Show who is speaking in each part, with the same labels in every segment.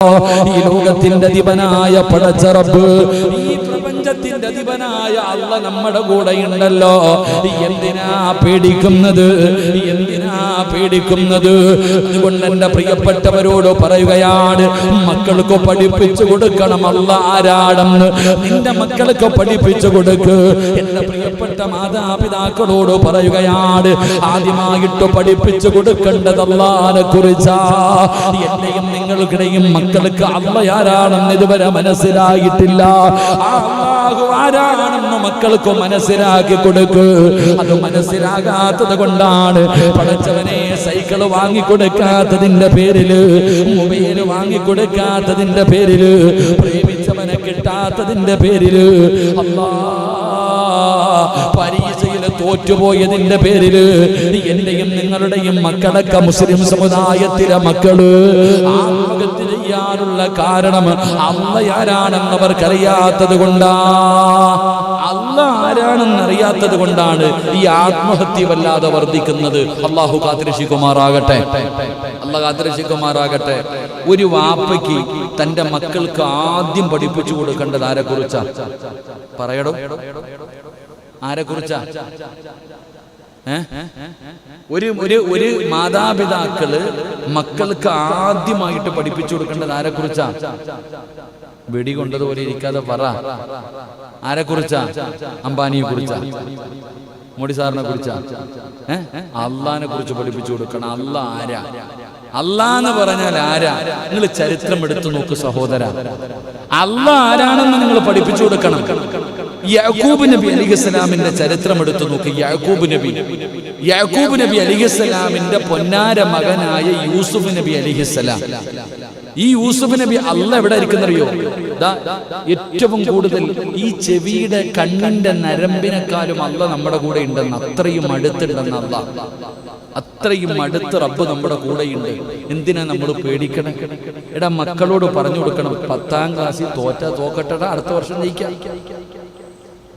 Speaker 1: ഈ ലോകത്തിന്റെ അധിപനായ പടച്ച റബ്ബ്, ഈ പ്രപഞ്ചത്തിന്റെ അധിപനായ അല്ലാഹ് നമ്മുടെ കൂടെ ഉണ്ടല്ലോ. എന്തിനാ പേടിക്കുന്നത്? എന്തിനാ പേടിക്കുന്നത്? അതുകൊണ്ട് എന്റെ പ്രിയപ്പെട്ടവരോട് പറയുകയാണ്, മക്കൾക്ക് പഠിപ്പിച്ചു കൊടുക്കണം അല്ലാഹ് ആരാണെന്ന്. നിന്റെ മക്കൾക്ക് പഠിപ്പിച്ചു കൊടുക്ക്. എന്റെ പ്രിയപ്പെട്ട മാതാപിതാക്കളോട് പറയുകയാണ്, ആദ്യമായിട്ട് പഠിപ്പിച്ചു കൊടുക്കേണ്ടത് അല്ലാഹനെ കുറിച്ചാ. എന്റെയും നിങ്ങൾക്കിടയും മക്കൾക്ക് അല്ലാഹ് ആരാണെന്ന് ഇതുവരെ മനസ്സിലായിട്ടില്ല. അല്ലാഹു ആരാണെന്ന് മക്കൾക്ക് മനസ്സിലാക്കി കൊടുക്ക്. അത് മനസ്സിലാകാത്തത് കൊണ്ടാണ് പടച്ചവനെ സൈക്കിള് വാങ്ങിക്കൊടുക്കാത്തതിന്റെ പേരില്, മൊബൈൽ വാങ്ങിക്കൊടുക്കാത്തതിന്റെ പേരില്, പ്രേമിച്ചവനെ കിട്ടാത്തതിന്റെ പേരില്, പരീക്ഷയില് തോറ്റുപോയതിന്റെ പേരില് എന്റെയും നിങ്ങളുടെയും മക്കളൊക്കെ മുസ്ലിം സമുദായത്തിലെ മക്കള് ആത്മഹത്യ ചെയ്യാനുള്ള കാരണം അല്ലാഹ് ആരാണെന്ന് അവർക്കറിയാത്തത് കൊണ്ടാ. അല്ലാഹ് ആരാണെന്ന് അറിയാത്തത് കൊണ്ടാണ് ഈ ആത്മഹത്യ വല്ലാതെ വർദ്ധിക്കുന്നത്. അല്ലാഹു കാത്തിരക്ഷിക്കുമാറാകട്ടെ. അല്ലാഹ് കാത്തിരക്ഷിക്കുമാറാകട്ടെ. ഒരു വാപ്പയ്ക്ക് തന്റെ മക്കൾക്ക് ആദ്യം പഠിപ്പിച്ചു കൊടുക്കേണ്ടത് ആരെ കുറിച്ചാ? പറയടോ, ആരെ കുറിച്ചാ? ഒരു മാതാപിതാക്കള് മക്കൾക്ക് ആദ്യമായിട്ട് പഠിപ്പിച്ചു കൊടുക്കേണ്ടത് ആരെ കുറിച്ചാ? വെടി കൊണ്ടതുപോലെ ഇരിക്കാതെ പറ. ആരെ കുറിച്ചാ? അംബാനിയെ കുറിച്ചാ? മോഡി സാറിനെ കുറിച്ചാ? അള്ളാഹിനെ കുറിച്ച് പഠിപ്പിച്ചു കൊടുക്കണം. അള്ളാഹ് ആരാ? അള്ളാഹ് എന്ന് പറഞ്ഞാൽ ആരാ? നിങ്ങൾ ചരിത്രം എടുത്തു നോക്ക് സഹോദര. അള്ളാഹ് ആരാണെന്ന് നിങ്ങൾ പഠിപ്പിച്ചു കൊടുക്കണം. യാക്കൂബ് നബി അലൈഹിസ്സലാമിന്റെ ചരിത്രം എടുത്തു നോക്ക്. യാക്കൂബ് നബി അലൈഹിസ്സലാമിന്റെ പൊന്നാര മകനായ യൂസുഫ് നബി അലൈഹിസ്സലാം. ഈ യൂസുഫ് നബി അല്ലാഹ് എവിടെ ഇരിക്കുന്നറിയോ? ഏറ്റവും കൂടുതൽ ഈ ചെവിയുടെ കണ്ണിന്റെ നരമ്പിനെക്കാളും അല്ലാഹ് നമ്മുടെ കൂടെ ഉണ്ടെന്ന്, അത്രയും അടുത്തുണ്ടെന്ന് അല്ലാഹ്. അത്രയും അടുത്ത് റബ്ബ് നമ്മുടെ കൂടെയുണ്ട്. എന്തിനാ നമ്മൾ പേടിക്കണം? എടാ, മക്കളോട് പറഞ്ഞു കൊടുക്കണം, 10ാം ക്ലാസ്സിൽ തോക്കട്ടടാ, അടുത്ത വർഷം ജയിക്കാം.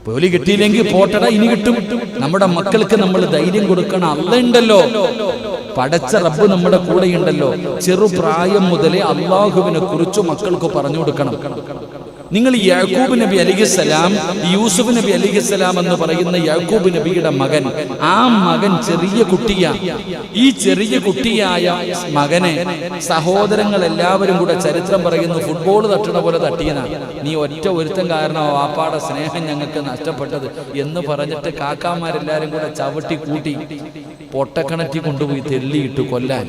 Speaker 1: ജോലി കിട്ടിയില്ലെങ്കിൽ പോട്ടടാ, ഇനി കിട്ടും. നമ്മുടെ മക്കൾക്ക് നമ്മൾ ധൈര്യം കൊടുക്കണം. അല്ലാഹ് ഉണ്ടല്ലോ, പടച്ച റബ്ബ് നമ്മുടെ കൂടെയുണ്ടല്ലോ. ചെറുപ്രായം മുതലേ അള്ളാഹുവിനെ കുറിച്ച് മക്കൾക്ക് പറഞ്ഞു കൊടുക്കണം. നിങ്ങൾ യാക്കൂബ് നബി അലൈഹിസ്സലാം, യൂസുഫ് നബി അലൈഹിസ്സലാം എന്ന് പറയുന്ന യാക്കൂബ് നബിയുടെ മകൻ, ആ മകൻ ചെറിയ കുട്ടിയാ. ഈ ചെറിയ കുട്ടിയായ മകനെ സഹോദരങ്ങൾ എല്ലാവരും കൂടെ ചരിത്രം പറയുന്നു ഫുട്ബോൾ തട്ടണ പോലെ തട്ടിയനാ. നീ ഒറ്റ ഒരുത്തൻ കാരണം വാപ്പാടെ സ്നേഹം ഞങ്ങൾക്ക് നഷ്ടപ്പെട്ടത് എന്ന് പറഞ്ഞിട്ട് കാക്കാമാരെല്ലാരും കൂടെ ചവിട്ടി കൂട്ടി പൊട്ടക്കിണറ്റിൽ കൊണ്ടുപോയി തെള്ളിയിട്ട് കൊല്ലാൻ.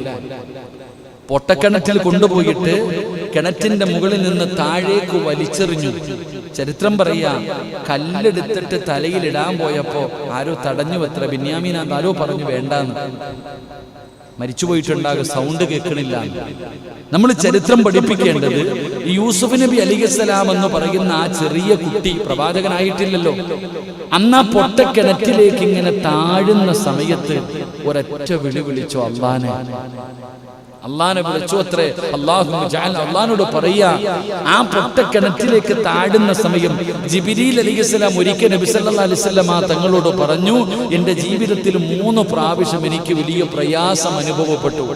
Speaker 1: പൊട്ടക്കിണറ്റിൽ കൊണ്ടുപോയിട്ട് കിണറ്റിന്റെ മുകളിൽ നിന്ന് താഴേക്ക് വലിച്ചെറിഞ്ഞു. ചരിത്രം പറയാ, കല്ലെടുത്തിട്ട് തലയിലിടാൻ പോയപ്പോ ആരോ തടഞ്ഞു. എത്ര ബിന്യാമീനാന്ന് ആരോ പറഞ്ഞു വേണ്ടാന്ന്. മരിച്ചുപോയിട്ടുണ്ടാകും, സൗണ്ട് കേൾക്കണില്ല. നമ്മൾ ചരിത്രം പഠിപ്പിക്കേണ്ടത് യൂസുഫ് നബി അലൈഹിസ്സലാം എന്ന് പറയുന്ന ആ ചെറിയ കുട്ടി പ്രവാചകനായിട്ടില്ലല്ലോ. അന്ന് ആ പൊട്ടക്കിണറ്റിലേക്ക് ഇങ്ങനെ താഴുന്ന സമയത്ത് ഒരൊറ്റ വിളി വിളിച്ചു അല്ലാഹനെ. അള്ളാഹിനെ വിളിച്ചു അത്രേ. അള്ളാഹിനോട് പറയാ, ആ പൊട്ടക്കിണറ്റിലേക്ക് താഴുന്ന സമയം ജിബ്രീൽ അലൈഹിസ്സലാം ഒരിക്കൽ നബി സല്ലല്ലാഹു അലൈഹി വസല്ലം തങ്ങളോട് പറഞ്ഞു, എന്റെ ജീവിതത്തിൽ 3 പ്രാവശ്യം എനിക്ക് വലിയ പ്രയാസം അനുഭവപ്പെട്ടു.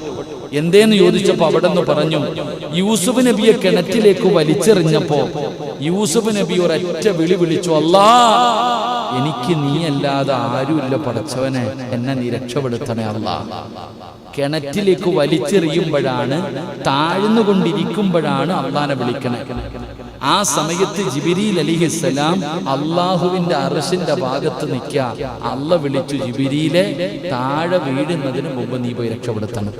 Speaker 1: എന്തേന്ന് ചോദിച്ചപ്പോ അവിടെ നിന്ന് പറഞ്ഞു, യൂസുഫ് നബിയെ കിണറ്റിലേക്ക് വലിച്ചെറിഞ്ഞപ്പോ യൂസുഫ് നബി ഒരൊറ്റ വിളി വിളിച്ചു, അല്ലാഹ്, എനിക്ക് നീ അല്ലാതെ ആരുമില്ല പടച്ചവനെ, എന്നെ നീ രക്ഷപ്പെടുത്തണേ അല്ലാഹ്. കിണറ്റിലേക്ക് വലിച്ചെറിയുമ്പോഴാണ്, താഴ്ന്നുകൊണ്ടിരിക്കുമ്പോഴാണ് അള്ളാനെ വിളിക്കണേ. ആ സമയത്ത് ജിബ്രീൽ അലൈഹിസ്സലാം അള്ളാഹുവിന്റെ അർശിന്റെ ഭാഗത്ത് നിൽക്കുക. അള്ളാഹ് വിളിച്ചു, ജിബ്രീലെ, താഴെ വീഴുന്നതിന് മുമ്പ് നീ പോയി രക്ഷപ്പെടുത്തണം.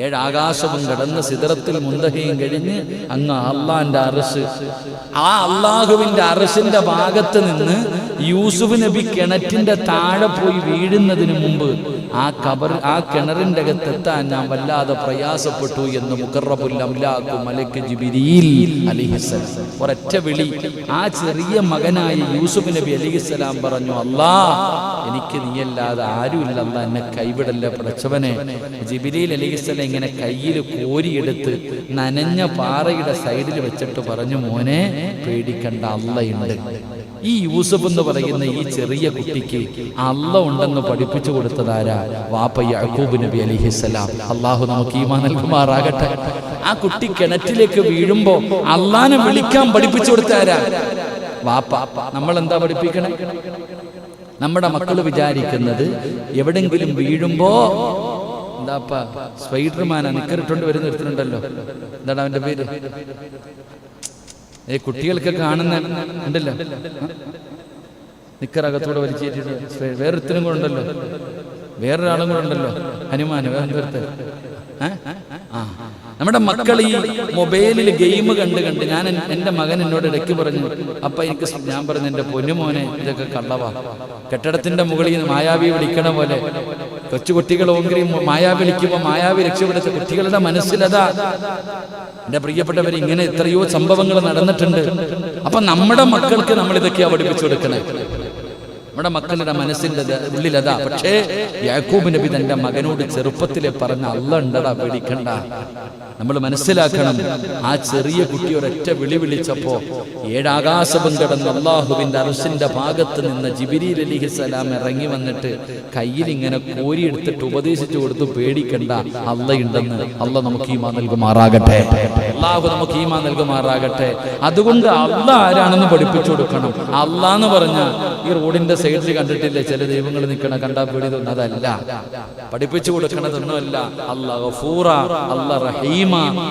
Speaker 1: 7 ആകാശവും കടന്ന് സിദ്റത്തുൽ മുന്തഹയും കഴിഞ്ഞ് അങ്ങ് അള്ളാന്റെ അർശ്. ആ അള്ളാഹുവിന്റെ അർശിന്റെ ഭാഗത്ത് നിന്ന് യൂസുഫ് നബി കിണറ്റിന്റെ താഴെ പോയി വീഴുന്നതിന് മുമ്പ് ആ കിണറിന്റെ അകത്തെത്താൻ ഞാൻ വല്ലാതെ പ്രയാസപ്പെട്ടു എന്ന് മുഖറബുൽ അംലാഖ് മലക്ക് ജിബ്രീൽ അലൈഹിസ്സലാം ഒരൊറ്റ വിളി ആ ചെറിയ മകനായ യൂസുഫ് നബി അലൈഹിസ്സലാം പറഞ്ഞു, അല്ലാഹ്, എനിക്ക് നീയല്ലാതെ ആരുമില്ല, അല്ലാഹ് എന്നെ കൈവിടല്ലേ പടച്ചവനെ. ജിബ്രീൽ അലൈഹിസ്സലാം ഇങ്ങനെ കയ്യിൽ കോരിയെടുത്ത് നനഞ്ഞ പാറയുടെ സൈഡിൽ വെച്ചിട്ട് പറഞ്ഞു, മോനെ പേടിക്കണ്ട, അല്ലാഹുണ്ട്. ഈ യൂസുഫ് എന്ന് പറയുന്ന ഈ ചെറിയ കുട്ടിക്ക് അല്ലാഹ് ഉണ്ടെന്ന് പഠിപ്പിച്ചു കൊടുത്തതാരാ? വാപ്പ യാക്കൂബ് നബി അലൈഹിസ്സലാം. അല്ലാഹു നമുക്ക് ഈമാൻ നൽകുമാറാകട്ടെ. ആ കുട്ടി കിണറ്റിലേക്ക് വീഴുമ്പോ അള്ളാനെ വിളിക്കാൻ പഠിപ്പിച്ചു കൊടുത്താരാ? വാപ്പ. നമ്മൾ എന്താ പഠിപ്പിക്കണേ? നമ്മുടെ മക്കൾ വിചാരിക്കുന്നത് എവിടെങ്കിലും വീഴുമ്പോ എന്താപ്പ സ്പൈഡർമാനാ നിക്കറിട്ടോണ്ട് വരുന്ന ഒരുത്തനുണ്ടല്ലോ, എന്താണ് അവന്റെ പേര്? കുട്ടികൾക്ക് കാണുന്ന ഉണ്ടല്ലോ, നിക്കറകത്തോടെ വലിച്ചേറ്റിട്ട് വേറൊരുത്തനും കൂടെ ഉണ്ടല്ലോ, വേറൊരാളും കൂടെ ഉണ്ടല്ലോ, ഹനുമാൻ. വേറൊരുത്തൻ. നമ്മുടെ മക്കൾ ഈ മൊബൈലിൽ ഗെയിം കണ്ട് ഞാൻ എൻ്റെ മകൻ എന്നോട് ഇടയ്ക്ക് പറഞ്ഞു, അപ്പൊ എനിക്ക് ഞാൻ പറഞ്ഞു, എൻ്റെ പൊന്നുമോനെ ഇതൊക്കെ കള്ളവാ. കെട്ടിടത്തിന്റെ മുകളിൽ നിന്ന് മായാവി വിളിക്കണ പോലെ കൊച്ചുകുട്ടികൾ ഓങ്കരി മായാവി വിളിക്കുമ്പോൾ മായാവി രക്ഷപ്പെടുത്ത കുട്ടികളുടെ മനസ്സിലതാ. എൻ്റെ പ്രിയപ്പെട്ടവർ, ഇങ്ങനെ എത്രയോ സംഭവങ്ങൾ നടന്നിട്ടുണ്ട്. അപ്പൊ നമ്മുടെ മക്കൾക്ക് നമ്മൾ ഇതൊക്കെയാ പഠിപ്പിച്ചു കൊടുക്കണേ. നമ്മുടെ മക്കളുടെ മനസ്സിൻ്റെ ഉള്ളിലതാ. പക്ഷേ യാക്കൂബ് നബി തന്റെ മകനോട് ചെറുപ്പത്തിലെ പറഞ്ഞ അല്ലാഹ് ഉണ്ടടാ, പേടിക്കണ്ട. നമ്മൾ മനസ്സിലാക്കണം, ആ ചെറിയ കുട്ടി ഒരൊറ്റ വിളി വിളിച്ചപ്പോ 7 ആകാശവും കടന്ന് അള്ളാഹുവിന്റെ അർശിന്റെ ഭാഗത്ത് നിന്ന് ജിബ്രീൽ അലൈഹിസ്സലാം ഇറങ്ങി വന്നിട്ട് കയ്യിൽ ഇങ്ങനെ കോരിയെടുത്തിട്ട് ഉപദേശിച്ചു കൊടുത്തു, പേടിക്കണ്ട, അല്ലാഹ് ഉണ്ടെന്ന്. അല്ലാഹ് നമുക്ക് ഈമാൻ നൽകുമാറാകട്ടെ. അല്ലാഹു നമുക്ക് ഈമാൻ നൽകുമാറാകട്ടെ. അതുകൊണ്ട് അല്ലാഹ് ആരാണെന്ന് പഠിപ്പിച്ചു കൊടുക്കണം. അല്ലാഹ് എന്ന് പറഞ്ഞ ഈ റോഡിന്റെ സൈഡിൽ കണ്ടിട്ടില്ലേ ചില ദൈവങ്ങൾ നിൽക്കണ, കണ്ടാ പേടി തോന്നുന്നു. അതല്ല പഠിപ്പിച്ചു കൊടുക്കണതൊന്നുമല്ല. അല്ലാഹ് ഗഫൂറ, അല്ലാഹ് റഹീമ,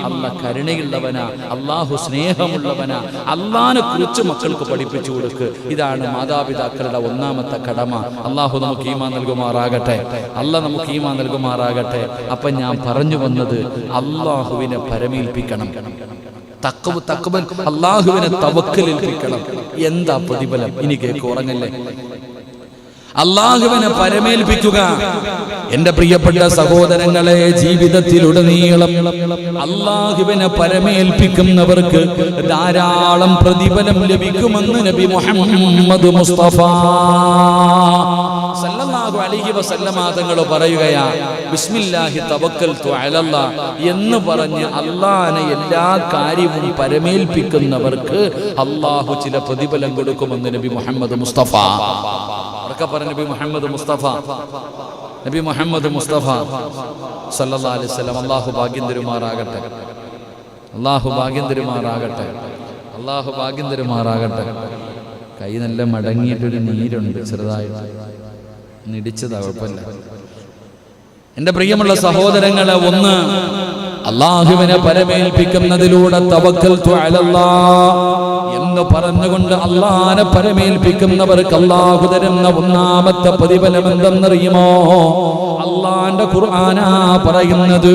Speaker 1: അല്ലാഹ് കരുണയുള്ളവനാ, അല്ലാഹു സ്നേഹമുള്ളവനാ. അല്ലാഹനെ കുറിച്ച് മക്കൾക്ക് പഠിപ്പിച്ചു കൊടുക്ക്. ഇതാണ് മാതാപിതാക്കളുടെ ഒന്നാമത്തെ കടമ. അല്ലാഹു നമുക്ക് ഈമാൻ നൽകുമാറാകട്ടെ. അല്ലാഹ് നമുക്ക് ഈമാൻ നൽകുമാറാകട്ടെ. അപ്പൊ ഞാൻ പറഞ്ഞു വന്നത്, അല്ലാഹുവിനെ പരമേൽപ്പിക്കണം. അല്ലാഹുവിനെ തവക്കലേൽപ്പിക്കണം. എന്താ പ്രതിഫലം? ഇനി കേക്ക്, ഉറങ്ങല്ലേ. അല്ലാഹുവിനെ പരമേൽപ്പിക്കുക. എന്റെ പ്രിയപ്പെട്ട സഹോദരങ്ങളെ, ജീവിതത്തിലുടനീളം അല്ലാഹുവിനെ പരമേൽപ്പിക്കുന്നവർക്ക് ധാരാളം പ്രതിഫലം ലഭിക്കുമെന്ന് നബി മുഹമ്മദ് മുസ്തഫ സല്ലല്ലാഹു അലൈഹി വസല്ലമ തങ്ങൾ പറയുകയാ, ബിസ്മില്ലാഹി തവക്കൽതു അലല്ലാഹ് എന്ന് പറഞ്ഞ് അല്ലാഹനെ എല്ലാ കാര്യവും പരമേൽപ്പിക്കുന്നവർക്ക് അല്ലാഹു ചില പ്രതിഫലം കൊടുക്കുമെന്ന് നബി മുഹമ്മദ് മുസ്തഫ. നബി മുഹമ്മദ് മുസ്തഫ, നബി മുഹമ്മദ് മുസ്തഫ സല്ലല്ലാഹു അലൈഹി വസല്ലം. അല്ലാഹു ഭാഗ്യം തരുമാറാകട്ടെ. അല്ലാഹു ഭാഗ്യം തരുമാറാകട്ടെ. അല്ലാഹു ഭാഗ്യം തരുമാറാകട്ടെ. കൈ നല്ല മടങ്ങിയിട്ടൊരു നീരുണ്ട്, ചെറുതായിട്ട് നിടിച്ചതാ, കുഴപ്പമില്ല. എന്റെ പ്രിയമുള്ള സഹോദരങ്ങളെ, ഒന്ന് അല്ലാഹുവിനെ പരമേൽപ്പിക്കുന്നതിലൂടെ തവക്കൽതു അലല്ലാഹ് എന്ന് പറഞ്ഞുകൊണ്ട് അല്ലാഹനെ പരമേൽപ്പിക്കുന്നവർക്ക് അല്ലാഹു തരുന്ന ഒന്നാമത്തെ പ്രതിഫലം എന്തെന്നറിയുമോ? അല്ലാഹുവിന്റെ ഖുർആനാ പറയുന്നത്.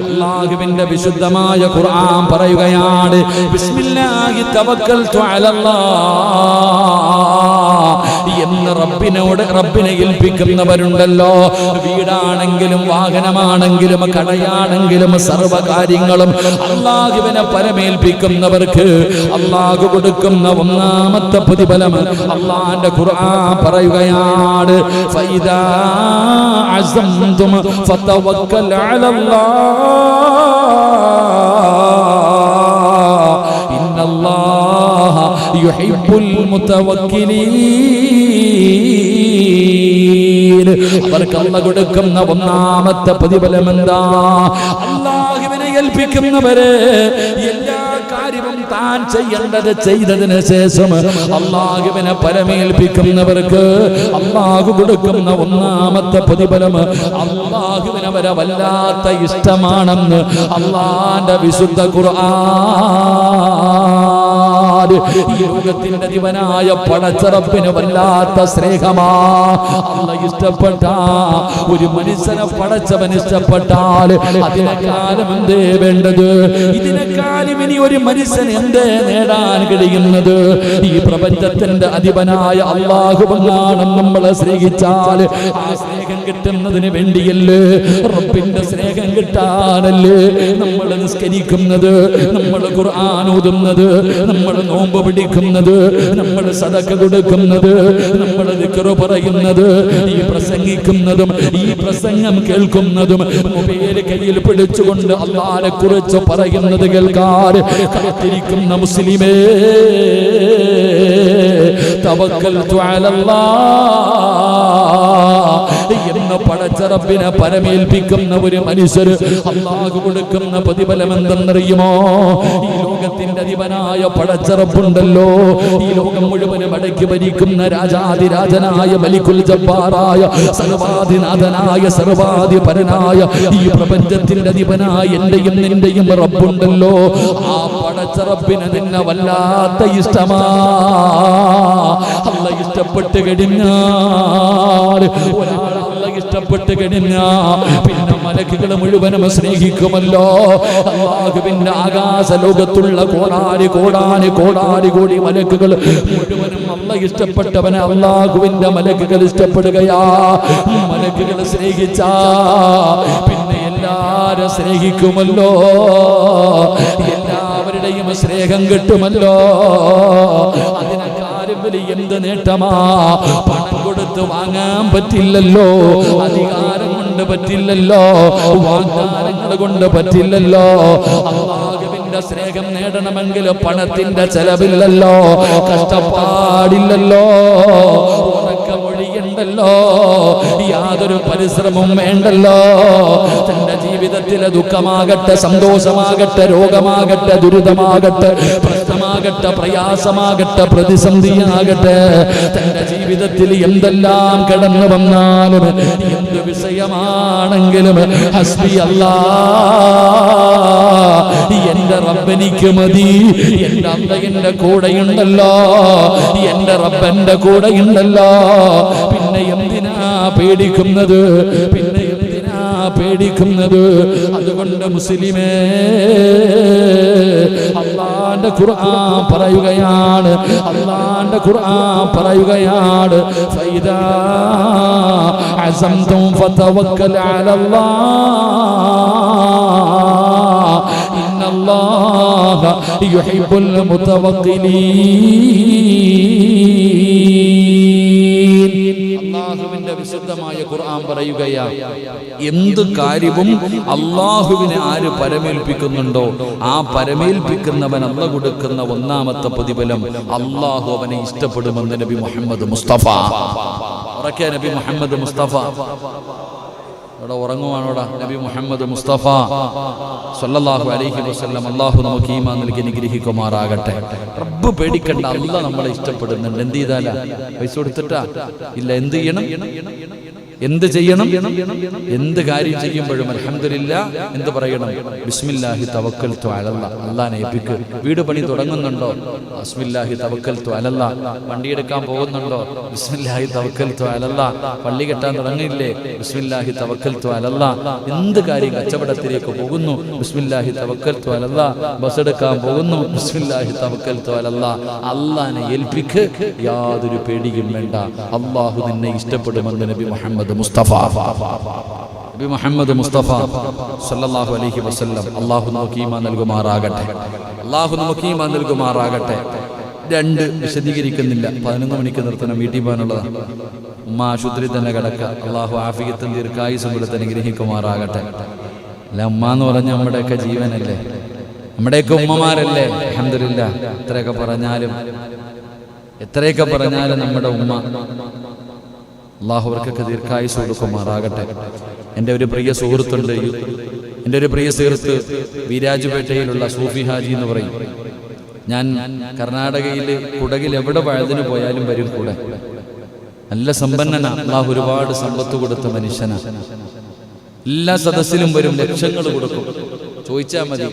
Speaker 1: അല്ലാഹുവിന്റെ വിശുദ്ധമായ ഖുർആൻ പറയുകയാണ്, ബിസ്മില്ലാഹി തവക്കൽതു അലല്ലാഹ് എന്ന് റബ്ബിനെ ഏൽപ്പിക്കുന്നവരുണ്ടല്ലോ. വീടാണെങ്കിലും വാഹനമാണെങ്കിലും കടയാണെങ്കിലും സർവകാര്യങ്ങളും അല്ലാഹുവിനെ പരമേൽപ്പിക്കുന്നവർക്ക് അല്ലാഹു കൊടുക്കുന്ന ഒന്നാമത്തെ പ്രതിഫലം അല്ലാഹുവിന്റെ ഖുർആൻ പറയുകയാണ്, ഫൈദാ അസംതും ഫതവക്കൽ അലല്ലാഹ് ഇന്നല്ലാഹ യുഹിബ്ബുൽ മുതവക്കിലീൻ. അവർക്ക് അല്ലാഹു കൊടുക്കുന്ന ഒന്നാമത്തെ പ്രതിഫലം എന്താ? അല്ലാഹുവിനെ ഏൽപ്പിക്കുന്നവരെ എല്ലാ കാര്യവും താൻ ചെയ്യേണ്ടത് ചെയ്തതിന് ശേഷം അല്ലാഹുവിനെ പരമേൽപ്പിക്കുന്നവർക്ക് അല്ലാഹു കൊടുക്കുന്ന ഒന്നാമത്തെ പ്രതിഫലം അല്ലാഹുവിനെ അവരെ വല്ലാത്ത ഇഷ്ടമാണെന്ന് അല്ലാഹുവിന്റെ വിശുദ്ധ ഖുർആൻ. ഈ ലോകത്തിന്റെ ദിവനായ പടച്ചറപ്പിന് വല്ലാത്ത സ്നേഹമാ. അല്ലാഹു ഇഷ്ടപ്പെട്ട ഒരു മനുഷ്യനെ പടച്ചവൻ ഇഷ്ടപ്പെട്ടാൽ അതിനെക്കാലം എന്തേ വേണ്ടത്? ഇതിനെക്കാലം ഇനി ഒരു മനുഷ്യൻ എന്തേ നേടാൻ കഴിയുന്നത്? ഈ പ്രപഞ്ചത്തിന്റെ അധിപനായ അല്ലാഹുവാണ് നമ്മളെ സ്നേഹിച്ചാൽ ആ സ്നേഹം കിട്ടുന്നതിന് വേണ്ടിയല്ലേ, റബ്ബിന്റെ സ്നേഹം കിട്ടാനല്ലേ നമ്മൾ നിസ്കരിക്കുന്നത്, നമ്മൾ ഖുർആൻ ഓതുന്നത്, നമ്മൾ നോമ്പ് പിടിക്കുന്നത്, നമ്മൾ സദഖ കൊടുക്കുന്നത്, നമ്മൾ ദിക്ർ പറയുന്നത്, ഈ പ്രസംഗിക്കുന്നതും ഈ പ്രസംഗം കേൾക്കുന്നതും മൊബൈൽ കയ്യിൽ പിടിച്ചുകൊണ്ട് അല്ലാഹുവിനെ കുറിച്ച് പറയുന്നത് കേൾക്കാൻ കാത്തിരിക്കുന്ന മുസ്ലിമേ, തവക്കൽതു അലല്ലാഹ് എന്ന് പടച്ച റബ്ബിനെ പരമേൽപ്പിക്കുന്ന ഒരു മനുഷ്യര് അല്ലാഹു കൊടുക്കുന്ന പ്രതിഫലം എന്തെന്നറിയുമോ? ഈ ലോകത്തിന്റെ അധിപനായ പടച്ച റബ്ബുണ്ടല്ലോ, ഈ ലോകം മുഴുവനും അടക്കി ഭരിക്കുന്ന രാജാതിരാജനായ മലിക്കുൽ ജബ്ബാറായ സർവാധിനാഥനായ സർവാധിപരനായ ഈ പ്രപഞ്ചത്തിന്റെ അധിപനായ എന്റെയും നിന്റെയും റബ്ബുണ്ടല്ലോ, ആ പടച്ച റബ്ബിനെ നിന്നെ വല്ലാത്ത ഇഷ്ടമാ. അല്ലാഹ് ഇഷ്ടപ്പെട്ട് കഴിഞ്ഞാൽ ഒരാൾ അല്ലാഹ് ഇഷ്ടപ്പെട്ട് കഴിഞ്ഞാൽ പിന്നെ മലക്കുകൾ മുഴുവനും സ്നേഹിക്കുമല്ലോ. അല്ലാഹുവിന്റെ ആകാശ ലോകത്തുള്ള കോടാനി കോടാനി കോടാനി കോടി മലക്കുകൾ മുഴുവനും അല്ലാഹ് ഇഷ്ടപ്പെട്ടവനെ അല്ലാഹുവിന്റെ മലക്കുകൾ ഇഷ്ടപ്പെടുകയാ. മലക്കുകൾ സ്നേഹിച്ചാ പിന്നെ എല്ലാരും സ്നേഹിക്കുമല്ലോ, എല്ലാവരുടെയും സ്നേഹം കിട്ടുമല്ലോ. അതിനെക്കാരും വലിയ എന്ത് നേട്ടമാ? പണം കൊടുത്ത് വാങ്ങാൻ പറ്റില്ലല്ലോ, അധികാരം കൊണ്ട് പറ്റില്ലല്ലോ, വാഗ്ദാനങ്ങൾ കൊണ്ട് പറ്റില്ലല്ലോ. അല്ലാഹുവിന്റെ സ്നേഹം നേടണമെങ്കിൽ പണത്തിന്റെ ചെലവില്ലല്ലോ, കഷ്ടപ്പാടില്ലല്ലോ, ഉറക്കമൊഴിയുണ്ടല്ലോ, യാതൊരു പരിശ്രമവും വേണ്ടല്ലോ. തന്റെ ജീവിതത്തിലെ ദുഃഖമാകട്ടെ, സന്തോഷമാകട്ടെ, രോഗമാകട്ടെ, ദുരിതമാകട്ടെ, പ്രശ്നമാകട്ടെ, പ്രയാസമാകട്ടെ, പ്രതിസന്ധിയാകട്ടെ, തന്റെ ജീവിതത്തിൽ എന്തെല്ലാം കടന്നു വന്നാലും എന്ത് വിഷയമാണെങ്കിലും ഹസ്ബി അല്ലാഹ്, എന്റെ റബ്ബെനിക്ക് മതി, എന്റെ അല്ല എന്റെ കൂടെയുണ്ടല്ലോ, എന്റെ റബ്ബന്റെ കൂടെയുണ്ടല്ലോ. പിന്നെ എന്തിനാ പേടിക്കുന്നത്? പിന്നെ എന്തിനാ പേടിക്കുന്നത്? അതുകൊണ്ട് മുസ്ലിമേ, അല്ലാഹുവിന്റെ ഖുർആൻ പറയുകയാണ്, അല്ലാഹുവിന്റെ ഖുർആൻ പറയുകയാണ്, ഫൈദാ അസംതും ഫതവക്കൽ അലല്ലാഹ് ഇന്നല്ലാഹ യുഹിബ്ബുൽ മുതവക്കിലീൻ. അല്ലാഹുവിന്റെ വിശുദ്ധമായ ഖുർആൻ പറയുകയാ, എന്ത് കാര്യവും അല്ലാഹുവിനെ ആര് പരമേൽപ്പിക്കുന്നുണ്ടോ ആ പരമേൽപ്പിക്കുന്നവൻ അല്ലാഹു കൊടുക്കുന്ന ഒന്നാമത്തെ പ്രതിഫലം അല്ലാഹു അവനെ ഇഷ്ടപ്പെടുമെന്ന് നബി മുഹമ്മദ് മുസ്തഫ. ഉറക്കെ നബി മുഹമ്മദ് മുസ്തഫ. അവിടെ ഉറങ്ങുവാണോടാ? നബി മുഹമ്മദ് മുസ്തഫ സല്ലല്ലാഹു അലൈഹി വസല്ലം. അല്ലാഹു നമുക്ക് ഈമാൻ നൽകി അനുഗ്രഹിക്കുമാറാകട്ടെ. റബ്ബ് പേടിക്കണ്ട, അല്ലാഹ് നമ്മളെ ഇഷ്ടപ്പെടുന്നുണ്ട്. എന്ത് ചെയ്താലാ? പൈസ കൊടുത്തിട്ടാ? ഇല്ല. എന്ത് ചെയ്യണം? എന്ത് ചെയ്യണം? എന്ത് കാര്യം ചെയ്യുമ്പോഴും അൽഹംദുലില്ലാഹ് എന്ത് പറയണം? ബിസ്മില്ലാഹി തവക്കൽതു അലല്ലാഹ്. അല്ലാഹനെ ഏൽപ്പിക്ക്. വീട് പണി തുടങ്ങുന്നുണ്ടോ? ബിസ്മില്ലാഹി തവക്കൽതു അലല്ലാഹ്. വണ്ടി എടുക്കാൻ പോകുന്നുണ്ടോ? ബിസ്മില്ലാഹി തവക്കൽതു അലല്ലാഹ്. പള്ളി കെട്ടാൻ തുടങ്ങിയില്ലേ? ബിസ്മില്ലാഹി തവക്കൽതു അലല്ലാഹ്. എന്ത് കാര്യം, കച്ചവടത്തിലേക്ക് പോകുന്നു, ബിസ്മില്ലാഹി തവക്കൽതു അലല്ലാഹ്. ബസ് എടുക്കാൻ പോകുന്നു, ബിസ്മില്ലാഹി തവക്കൽതു അലല്ലാഹ്. അല്ലാഹനെ ഏൽപ്പിക്ക്, യാതൊരു പേടിയും വേണ്ട. അല്ലാഹു നിന്നെ ഇഷ്ടപ്പെടുമെന്ന് നബി മുഹമ്മദ് മുസ്തഫ. നബി മുഹമ്മദ് മുസ്തഫ സല്ലല്ലാഹു അലൈഹി വസല്ലം. അല്ലാഹു നമുക്ക് ഈമാൻ നൽകുമാറാകട്ടെ. അല്ലാഹു നമുക്ക് ഈമാൻ നൽകുമാറാകട്ടെ. രണ്ട് വിശദീകരിക്കുന്നില്ല, 11 മണിക്ക് നിർത്തണം, വീട്ടിൽ പോകാനുള്ളതാണ്. ഉമ്മ ആശുപത്രി തന്നെ കിടക്കുക. അല്ലാഹു ആഫിയത്തും ദീർഘായുസ്സും കൊടുത്ത് അനുഗ്രഹിക്കുമാറാകട്ടെ. അല്ല, ഉമ്മ എന്ന് പറഞ്ഞ നമ്മുടെയൊക്കെ ജീവനല്ലേ, നമ്മുടെയൊക്കെ ഉമ്മമാരല്ലേ? അൽഹംദുലില്ലാഹ്. എത്രയൊക്കെ പറഞ്ഞാലും നമ്മുടെ ഉമ്മ, അല്ലാഹു അവർക്കൊക്കെ ദീർഘായുസ്സ് കൊടുക്കുമാറാകട്ടെ. എൻ്റെ ഒരു പ്രിയ സുഹൃത്തുണ്ട്, എൻ്റെ ഒരു പ്രിയ സുഹൃത്ത് വീരാജുപേട്ടയിലുള്ള സൂഫി ഹാജി എന്ന് പറയും. ഞാൻ കർണാടകയിൽ കുടകിൽ എവിടെ വഴുതിന് പോയാലും വരും കൂടെ. നല്ല സമ്പന്നനാ, അല്ലാഹു ഒരുപാട് സമ്പത്ത് കൊടുത്ത മനുഷ്യനാ. എല്ലാ സദസ്സിലും വരും, ലക്ഷങ്ങൾ കൊടുക്കും. ചോദിച്ചാൽ മതി.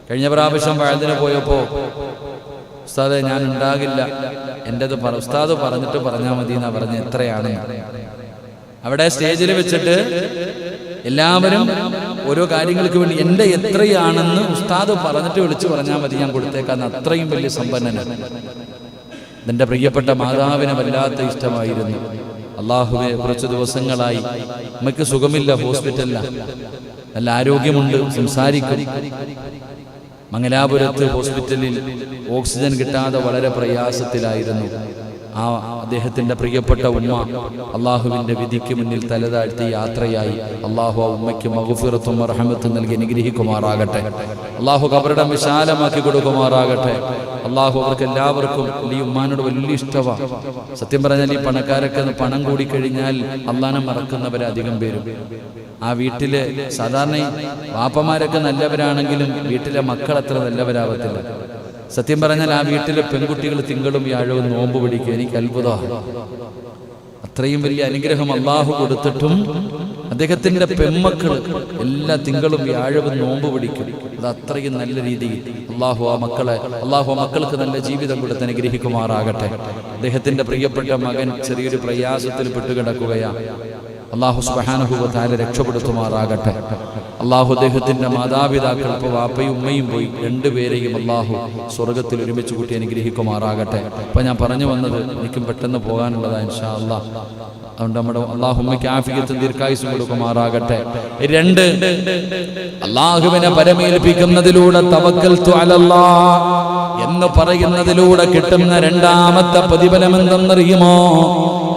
Speaker 1: കഴിഞ്ഞ പ്രാവശ്യം വഴുതിന് പോയപ്പോ, ഉസ്താദെ ഞാൻ ഉണ്ടാകില്ല, എൻ്റെത് ഉസ്താദ് പറഞ്ഞിട്ട് പറഞ്ഞാൽ മതി എന്നാ പറഞ്ഞ. എത്രയാണ്? അവിടെ സ്റ്റേജിൽ വെച്ചിട്ട് എല്ലാവരും ഓരോ കാര്യങ്ങൾക്ക് വേണ്ടി എൻ്റെ എത്രയാണെന്ന് ഉസ്താദ് പറഞ്ഞിട്ട് വിളിച്ചു പറഞ്ഞാൽ മതി, ഞാൻ കൊടുത്തേക്കാന്ന്. അത്രയും വലിയ സമ്പന്നനാണ്. എൻ്റെ പ്രിയപ്പെട്ട മാതാവിനെ വല്ലാത്ത ഇഷ്ടമായിരുന്നു. അള്ളാഹുവെ, കുറച്ച് ദിവസങ്ങളായി നമുക്ക് സുഖമില്ല, ഹോസ്പിറ്റലിലാണ്. നല്ല ആരോഗ്യമുണ്ട്, സംസാരിക്കും. മംഗലാപുരത്ത് ഹോസ്പിറ്റലിൽ ഓക്സിജൻ കിട്ടാതെ വളരെ പ്രയാസത്തിലായിരുന്നു. ആ അദ്ദേഹത്തിന്റെ പ്രിയപ്പെട്ട ഉമ്മ അള്ളാഹുവിന്റെ വിധിക്ക് മുന്നിൽ തലതാഴ്ത്തി യാത്രയായി. അള്ളാഹു ആ ഉമ്മയ്ക്ക് മഗ്ഫിറത്തും റഹ്മത്തും നൽകി അനുഗ്രഹിക്കുമാറാകട്ടെ. അള്ളാഹു ഖബറിടം വിശാലമാക്കി കൊടുക്കുമാറാകട്ടെ. അള്ളാഹു അവർക്ക് എല്ലാവർക്കും ഈ ഉമ്മാനോട് വലിയ ഇഷ്ടമാണ്. സത്യം പറഞ്ഞാൽ ഈ പണക്കാരൊക്കെ പണം കൂടിക്കഴിഞ്ഞാൽ അള്ളാനെ മറക്കുന്നവരെ അധികം പേരും. ആ വീട്ടിലെ സാധാരണ വാപ്പമാരൊക്കെ നല്ലവരാണെങ്കിലും വീട്ടിലെ മക്കൾ അത്ര നല്ലവരാവത്തില്ല. സത്യം പറഞ്ഞാൽ ആ വീട്ടിലെ പെൺകുട്ടികൾ തിങ്കളും വ്യാഴവും നോമ്പ് പിടിക്കും. എനിക്ക് അത്ഭുതമാണ്. അത്രയും വലിയ അനുഗ്രഹം അള്ളാഹു കൊടുത്തിട്ടും അദ്ദേഹത്തിന്റെ പെൺമക്കൾ എല്ലാ തിങ്കളും വ്യാഴവും നോമ്പ് പിടിക്കും. അത് അത്രയും നല്ല രീതിയിൽ അള്ളാഹു ആ മക്കൾക്ക് നല്ല ജീവിതം കൊടുത്ത് അനുഗ്രഹിക്കുമാറാകട്ടെ. അദ്ദേഹത്തിന്റെ പ്രിയപ്പെട്ട മകൻ ചെറിയൊരു പ്രയാസത്തിൽ പെട്ടുകിടക്കുകയാണ്. അള്ളാഹു സുബ്ഹാനഹു വ തആല രക്ഷപ്പെടുത്തുമാറാകട്ടെ. അള്ളാഹു അദ്ദേഹത്തിന്റെ മാതാപിതാക്കൾ ഇപ്പോൾ വാപ്പയും ഉമ്മയും പോയി, രണ്ടുപേരെയും അള്ളാഹു സ്വർഗത്തിൽ ഒരുമിച്ച് കൂട്ടി അനുഗ്രഹിക്കുമാറാകട്ടെ. അപ്പൊ ഞാൻ പറഞ്ഞു വന്നത് എനിക്കും പെട്ടെന്ന് പോകാനുള്ളതാണ് ഇൻഷാ അല്ലാഹ്. അതുകൊണ്ട് നമ്മുടെ അള്ളാഹു ഉമ്മയ്ക്ക് ആഫിയത്തും ദീർഘായുസ്സും കൊടുക്കുമാറാകട്ടെ. 2, അള്ളാഹുവിനെ പരമേൽപ്പിക്കുന്നതിലൂടെ തവക്കൽതു അലല്ലാഹ് എന്ന് പറയുന്നതിലൂടെ കിട്ടുന്ന രണ്ടാമത്തെ പ്രതിഫലം എന്തെന്നറിയുമോ?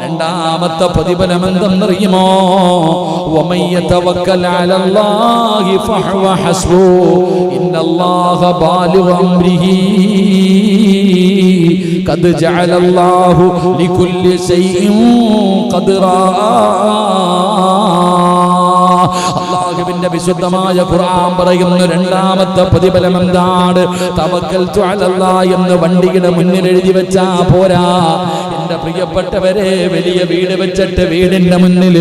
Speaker 1: രണ്ടാമത്തെ പ്രതിഫലം എന്തെന്നറിയുമോ? വമൻ യതവക്കൽ അലല്ലാഹി ഫഹുവ ഹസ്ബു ഇന്നല്ലാഹ ബാലിഗു അംരിഹി ഖദ് ജഅലല്ലാഹു ലികുല്ലി ശൈഇൻ ഖദ്റാ. അല്ലാഹുവിന്റെ വിശുദ്ധമായ ഖുർആൻ പറയുന്ന രണ്ടാമത്തെ പ്രതിഫലം എന്താണ്? തവക്കൽതു അലല്ലാഹ് എന്ന് വണ്ടിയുടെ മുന്നിൽ എഴുതി വെച്ചാ പോരാ. എന്റെ പ്രിയപ്പെട്ടവരെ, വലിയ വീട് വെച്ചിട്ട് വീടിന്റെ മുന്നിൽ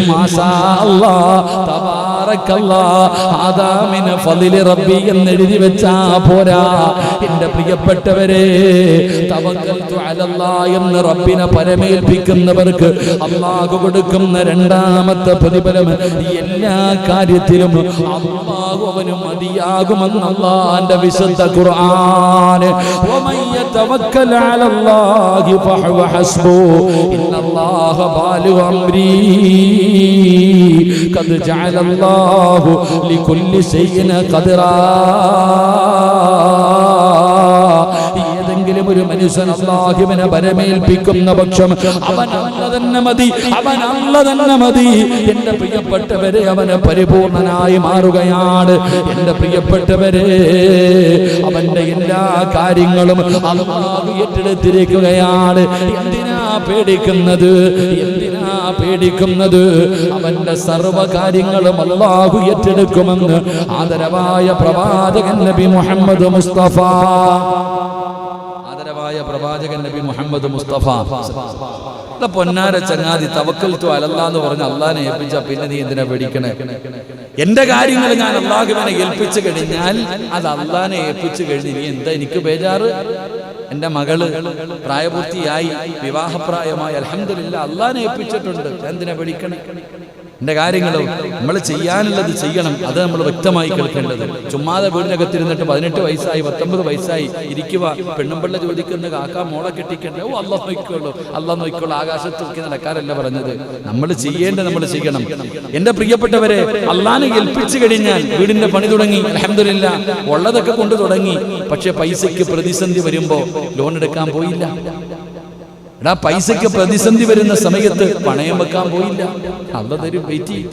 Speaker 1: മാഷാ അല്ലാഹ് തബാറക്കല്ലാഹ് ഹാദാ മിൻ ഫളിൽ റബ്ബി എന്ന് എഴുതി വെച്ചാ പോരാ. എന്റെ പ്രിയപ്പെട്ടവരെ, തവക്കൽതു അലല്ലാഹ് എന്ന് റബ്ബിനെ പരമേൽപ്പിക്കുന്നവർക്ക് അല്ലാഹു കൊടുക്കുന്ന രണ്ടാമത്തെ പ്രതിഫലം എല്ലാ കാര്യത്തിലും അല്ലാഹു അവന് മതിയാകുമെന്ന് അല്ലാഹുവിന്റെ വിശുദ്ധ ഖുർആൻ. വമൻ യതവക്കൽ അലല്ലാഹി ഫഹുവ ഹസ്ബു ഇന്നല്ലാഹ ബാലിഗു അംരി ഖദ് ജഅലല്ലാഹു ലികുല്ലി ശൈഇൻ ഖദ്റാ. ഏതെങ്കിലും ഒരു മനുഷ്യൻ അല്ലാഹുവിനെ പരമേൽപ്പിക്കുന്ന പക്ഷം അവൻ അല്ലാഹ് തന്നെ മതി, അവൻ അല്ലാഹ് തന്നെ മതി. എന്റെ പ്രിയപ്പെട്ടവരെ, അവന് പരിപൂർണനായി മാറുകയാണ്. എന്റെ പ്രിയപ്പെട്ടവരെ, അവന്റെ എല്ലാ കാര്യങ്ങളും അല്ലാഹു ഏറ്റെടുത്തിരിക്കുകയാണ്. എന്തിനാ പേടിക്കുന്നത്? എന്തിനാ പേടിക്കുന്നത്? അവന്റെ സർവ്വ കാര്യങ്ങളും അല്ലാഹു ഏറ്റെടുക്കുമെന്ന് ആദരവായ പ്രവാചകൻ നബി മുഹമ്മദ് മുസ്തഫ. പ്രവാചകൻ നബി മുഹമ്മദ് മുസ്തഫ. പൊന്നാര ചങ്ങാതി, തവക്കൽതു അലല്ലാഹ് എന്ന് പറഞ്ഞ് അള്ളാഹിനെ ഏൽപ്പിച്ച പിന്നെ നീ എന്തിനാ പേടിക്കണേ? എന്റെ കാര്യങ്ങൾ ഞാൻ അള്ളാഹുവിനെ ഏൽപ്പിച്ചു കഴിഞ്ഞാൽ അത് അള്ളാഹിനെ ഏൽപ്പിച്ചു കഴിഞ്ഞ് നീ എന്താ എനിക്ക് ബേജാറ്? എന്റെ മകള് പ്രായപൂർത്തിയായി, വിവാഹപ്രായമായി, അൽഹംദുലില്ലാ അള്ളാഹിനെ ഏൽപ്പിച്ചിട്ടുണ്ട്. എന്തിനാ പേടിക്കണേ? എന്റെ കാര്യങ്ങളും നമ്മൾ ചെയ്യാനുള്ളത് ചെയ്യണം. അത് നമ്മൾ വ്യക്തമായി കേൾക്കേണ്ടത്. ചുമ്മാതെ വീടിനകത്തിരുന്നിട്ട് 18 വയസ്സായി 19 വയസ്സായി ഇരിക്കുക, പെണ്ണുമ്പിള്ള ചോദിക്കുന്ന കാക്ക മോളെ കെട്ടിക്കണ്ടേ? ഓ അല്ലാഹ് നോക്കിക്കോളൂ, അല്ലാഹ് നോക്കിക്കോളൂ, ആകാശത്ത് നോക്കി നടക്കാരല്ല പറഞ്ഞത്. നമ്മൾ ചെയ്യേണ്ടത് നമ്മൾ ചെയ്യണം. എന്റെ പ്രിയപ്പെട്ടവരെ, അള്ളാഹിനെ ഏൽപ്പിച്ചു കഴിഞ്ഞാൽ വീടിന്റെ പണി തുടങ്ങി, അൽഹംദുലില്ലാ ഉള്ളതൊക്കെ കൊണ്ടു തുടങ്ങി. പക്ഷെ പൈസയ്ക്ക് പ്രതിസന്ധി വരുമ്പോ ലോൺ എടുക്കാൻ പോയില്ല. പൈസയ്ക്ക് പ്രതിസന്ധി വരുന്ന സമയത്ത് പണയം വെക്കാൻ പോയില്ല. അല്ലാഹ് തരും, വെയിറ്റ് ചെയ്യും.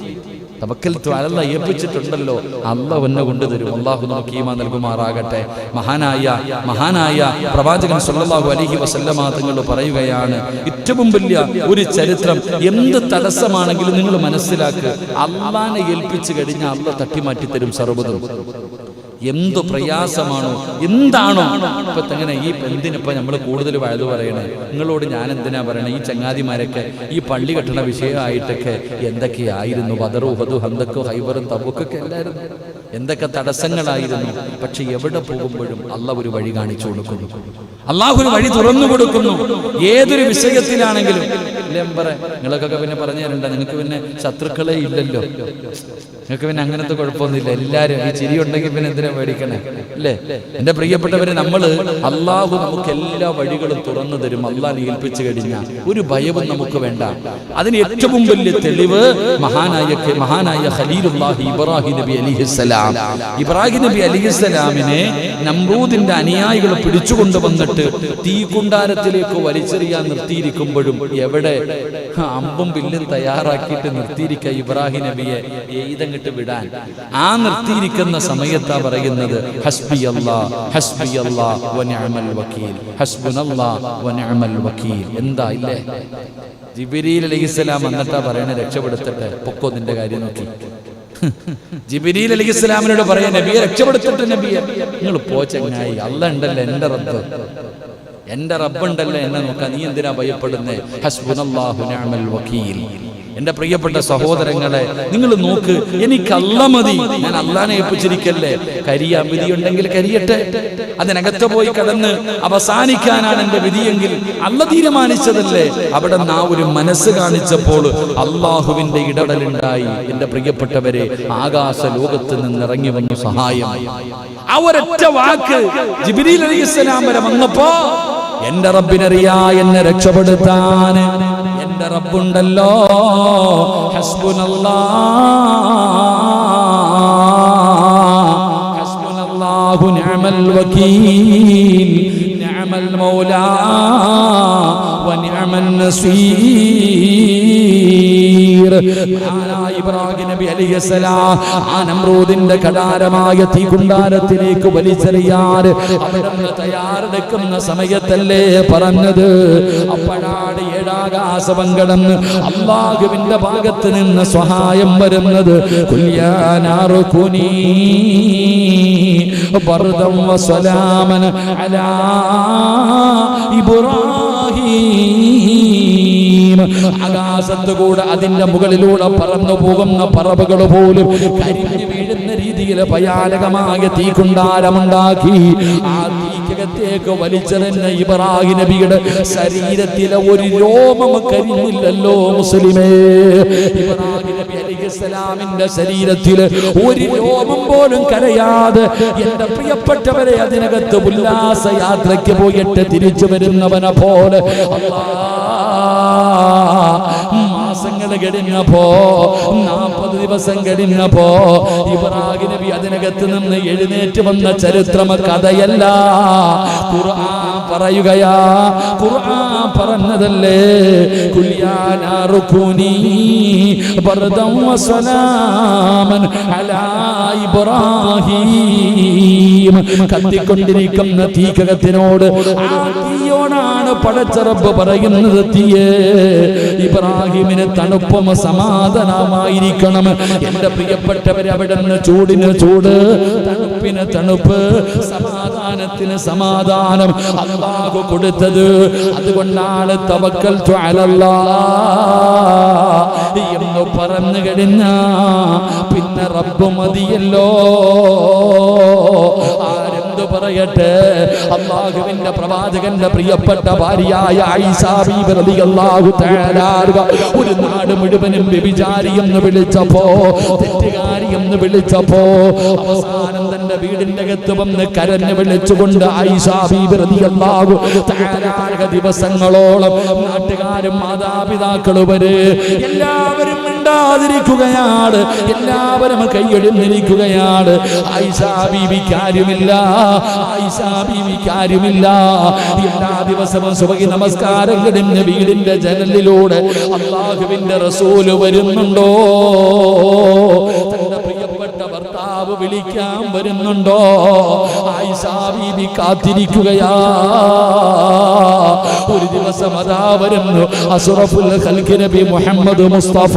Speaker 1: തവക്കൽതു അലല്ലാഹ് ഏൽപ്പിച്ചിട്ടുണ്ടല്ലോ, അല്ലാഹ് എന്നെ കൊണ്ടുതരും. അല്ലാഹു നമുക്ക് ഈമാൻ നൽകുമാറാകട്ടെ. മഹാനായ പ്രവാചകൻ സല്ലല്ലാഹു അലൈഹി വസല്ലമ തങ്ങൾ പറയുകയാണ്, ഏറ്റവും വലിയ ഒരു ചരിത്രം, എന്ത് തടസ്സമാണെങ്കിലും നിങ്ങൾ മനസ്സിലാക്കുക, അല്ലാഹനെ ഏൽപ്പിച്ചു കഴിഞ്ഞാൽ അല്ലാഹ് തട്ടിമാറ്റി തരും സർവ്വതും. എന്തു പ്രയാസമാണോ എന്താണോ ഇപ്പൊ തന്നെ ഈ എന്തിനിപ്പോ നമ്മൾ കൂടുതൽ വഴുതു പറയണേ? നിങ്ങളോട് ഞാൻ എന്തിനാ പറയണേ? ഈ ചങ്ങാതിമാരൊക്കെ ഈ പള്ളി കെട്ടണ വിഷയമായിട്ടൊക്കെ എന്തൊക്കെയായിരുന്നു? ബദർ, ഉഹദ്, ഹന്തക്ക്, ഹൈബറും തബൂക്കൊക്കെ എല്ലായിരുന്നു. എന്തൊക്കെ തടസ്സങ്ങളായിരുന്നു. പക്ഷെ എവിടെ പോകുമ്പോഴും അല്ലാഹ് ഒരു വഴി കാണിച്ചു കൊടുക്കുന്നു. അല്ലാഹു ഒരു വഴി തുറന്നു കൊടുക്കുന്നു. ഏതൊരു വിഷയത്തിലാണെങ്കിലും അല്ലേ പറയാം. നിങ്ങൾക്കൊക്കെ പിന്നെ പറഞ്ഞു തരണ്ട, നിങ്ങൾക്ക് പിന്നെ ശത്രുക്കളെ ഇല്ലല്ലോ, നിങ്ങൾക്ക് പിന്നെ അങ്ങനത്തെ കുഴപ്പമൊന്നുമില്ല. എല്ലാവരും ഈ ചിരി ഉണ്ടെങ്കിൽ പിന്നെ എന്തിനാ പേടിക്കണേ അല്ലേ? എൻ്റെ പ്രിയപ്പെട്ടവരെ, നമ്മൾ അള്ളാഹു നമുക്ക് എല്ലാ വഴികളും തുറന്നു തരും. അള്ളാഹിനെ ഏൽപ്പിച്ചു കഴിഞ്ഞാൽ ഒരു ഭയവും നമുക്ക് വേണ്ട. അതിന് ഏറ്റവും വലിയ തെളിവ് മഹാനായ ഖലീലുല്ലാഹി ഇബ്രാഹിം നബി അലൈഹിസ്സലാം. ഇബ്രാഹിം നബി അലൈഹിസ്സലാമിനെ നമ്രൂദിന്റെ അനുയായികൾ പിടിച്ചുകൊണ്ടുവന്നിട്ട് തീക്കുണ്ടാരത്തിലേക്ക് വലിച്ചെറിയാൻ നിർത്തിയിരിക്കുമ്പോഴും എവിടെ അമ്പും വില്ലും തയ്യാറാക്കിയിട്ട് നിർത്തിയിരിക്കുക ഇബ്രാഹിം നബിയെ എയ്തങ്ങിട്ട് വിടാൻ. ആ നിർത്തിയിരിക്കുന്ന സമയത്താ പറയുന്നത് ഹസ്ബിയല്ലാഹ് വ നിഅമൽ വകീൽ, ഹസ്ബുനല്ലാഹ് വ നിഅമൽ വകീൽ. എന്താ ഇല്ലേ? ജിബ്രീൽ അലൈഹിസ്സലാം വന്നിട്ടാ പറയണേ, രക്ഷപ്പെടുത്തട്ടെ, പൊക്കോ നിന്റെ കാര്യം നോക്കി. ജിബ്രീൽ അലൈഹിസ്സലാമിനോട് പറയാ, നബിയെ രക്ഷപ്പെടുത്തട്ടെ, നബിയെ നിങ്ങൾ പോ ചങ്ങായി, അല്ലാഹ് ഉണ്ടല്ലോ എന്റെ റബ്ബുണ്ടല്ലോ എന്നെ നോക്കാൻ, നീ എന്തിനാ ഭയപ്പെടുന്നേ? ഹസ്ബുനല്ലാഹു നിഅമൽ വകീൽ. എന്റെ പ്രിയപ്പെട്ട സഹോദരങ്ങളെ, നിങ്ങൾ നോക്ക്, എനിക്ക് അല്ലാഹ് മതി, ഞാൻ അല്ലാഹനെ ഏൽപ്പിച്ചിരിക്കല്ലേ. കരിയാൻ വിധിയുണ്ടെങ്കിൽ കരിയട്ടെ, അതിനകത്ത് പോയി കടന്ന് അവസാനിക്കാനാണ് എന്റെ വിധിയെങ്കിൽ അല്ലാഹ് തീരുമാനിച്ചതല്ലേ. അവിടെ നാ ഒരു മനസ്സ് കാണിച്ചപ്പോൾ അള്ളാഹുവിന്റെ ഇടപെടലുണ്ടായി. എന്റെ പ്രിയപ്പെട്ടവരെ, ആകാശ ലോകത്ത് നിന്ന് ഇറങ്ങി വന്നു സഹായം. ആ ഒരൊറ്റ വാക്ക് ജിബ്രീൽ അലൈഹിസ്സലാം വരെ വന്നപ്പോ എന്റെ റബ്ബിനറിയാ എന്നെ രക്ഷപ്പെടുത്താൻ എന്റെ റബ്ബുണ്ടല്ലോ. ഹസ്ബുനല്ലാഹു നിഅമൽ വകീൽ, നിഅമൽ മൗലാ വ നിഅമൻ നസീർ. ഇബ്രാഹിം നബി അലൈഹിസ്സലാം ആ നമ്രൂദിന്റെ കഠാരമായ തീകുണ്ടാരത്തിലേക്ക് വലിച്ചെറിയാൻ അവിടുന്ന് തയ്യാറെടുക്കുന്ന സമയത്തല്ലേ പറഞ്ഞത്. അപ്പോഴാണ് ഏഴാകാശം കടന്ന് അല്ലാഹുവിന്റെ ഭാഗത്ത് നിന്ന് സഹായം വരുന്നത്. കുല്യാനാറുകുനീ ബർദം വസലാമൻ അലാ ഇബ്രാഹിം. ആകാശത്തുകൂടെ അതിന്റെ മുകളിലൂടെ പറന്നു പോകുന്ന പറവകൾ പോലും കരിഞ്ഞു വീഴുന്ന രീതിയിൽ ഭയാനകമായ തീക്കുണ്ടാരമുണ്ടാക്കി ആ തീക്കകത്തേക്ക് വലിച്ചെറിഞ്ഞ ഇബ്രാഹിം നബിയുടെ ശരീരത്തിലെ ഒരു രോമം കരിഞ്ഞില്ലല്ലോ മുസ്ലിമേ. ഇബ്രാഹിം നബി അലൈഹിസ്സലാമിന്റെ ശരീരത്തില് ഒരു രോമം പോലും കരയാതെ എന്റെ പ്രിയപ്പെട്ടവരെ അതിനകത്ത് ഉല്ലാസ യാത്രയ്ക്ക് പോയിട്ട് തിരിച്ചു വരുന്നവനെ പോലെ മാസങ്ങൾ കഴിഞ്ഞപ്പോ 40 ദിവസം കഴിഞ്ഞപ്പോ ഇബ്രാഹിം നബി അതിനകത്ത് നിന്ന് എഴുന്നേറ്റ് വന്ന ചരിത്രം കഥയല്ല, ഖുർആൻ പറയുകയാ. ഖുർആൻ പറഞ്ഞതല്ലേ, കുല്യാനാറുകുനീ ബർദം വസലാമൻ അലാ ഇബ്രാഹിം. കത്തിക്കൊണ്ടിരിക്കുന്ന തീക്കകത്തിനോട്, ആ തീയോടാണ് പടച്ച റബ്ബ് പറയുന്നത്, തീയേ ഇബ്രാഹിമിന് തണുപ്പും സമാധാനമായിരിക്കണം. എന്റെ പ്രിയപ്പെട്ടവരെ, അവിടെ നിന്ന് ചൂടിന് ചൂട്, തണുപ്പിന് തണുപ്പ്, സമാധാനത്തിന് സമാധാനം അല്ലാഹു കൊടുത്തത്. അതുകൊണ്ടാണ് തവക്കൽതു അലല്ലാഹ് എന്ന് പറഞ്ഞു കഴിഞ്ഞാ പിന്നെ റബ്ബ് മതിയല്ലോ. ആരെന്തു പറയട്ടെ, അല്ലാഹുവിന്റെ പ്രവാചകന്റെ പ്രിയപ്പെട്ട ഭാര്യയായ ആയിഷ ബീബി റളിയല്ലാഹു തആല ഒരു നാട് മുഴുവനും വ്യഭിചാരിയെന്ന് വിളിച്ചപ്പോ, തെറ്റുകാരിയെന്ന് വിളിച്ചപ്പോ, അവസാനം തന്റെ വീടിന്റെ അകത്ത് വന്ന് കരഞ്ഞു വിളിച്ചുകൊണ്ട് ആയിഷ ബീബി റളിയല്ലാഹു തആല ദിവസങ്ങളോളം നാട്ടുകാരും മാതാപിതാക്കളും വരെ എല്ലാവരും മിണ്ടാതിരിക്കുകയാണ്, എല്ലാവരും കൈയൊഴിഞ്ഞിരിക്കുകയാണ്. ആയിഷ ബീവിക്ക് ആരുമില്ല, ആയിഷ ബീവിക്ക് ആരുമില്ല. എല്ലാ ദിവസവും സുബഹി നമസ്കാരം കഴിഞ്ഞ് വീടിന്റെ ജനലിലൂടെ അല്ലാഹുവിന്റെ റസൂല് വരുന്നുണ്ടോ? തന്റെ പ്രിയപ്പെട്ട ഭർത്താവ് വിളിക്കാൻ വരുന്നുണ്ടോ? ആയിഷ ബീവി കാത്തിരിക്കുകയാ. ഒരു ദിവസം അതാ വരുന്നു അസ്റഫുൽ ഖൽഖ് നബി മുഹമ്മദ് മുസ്തഫ.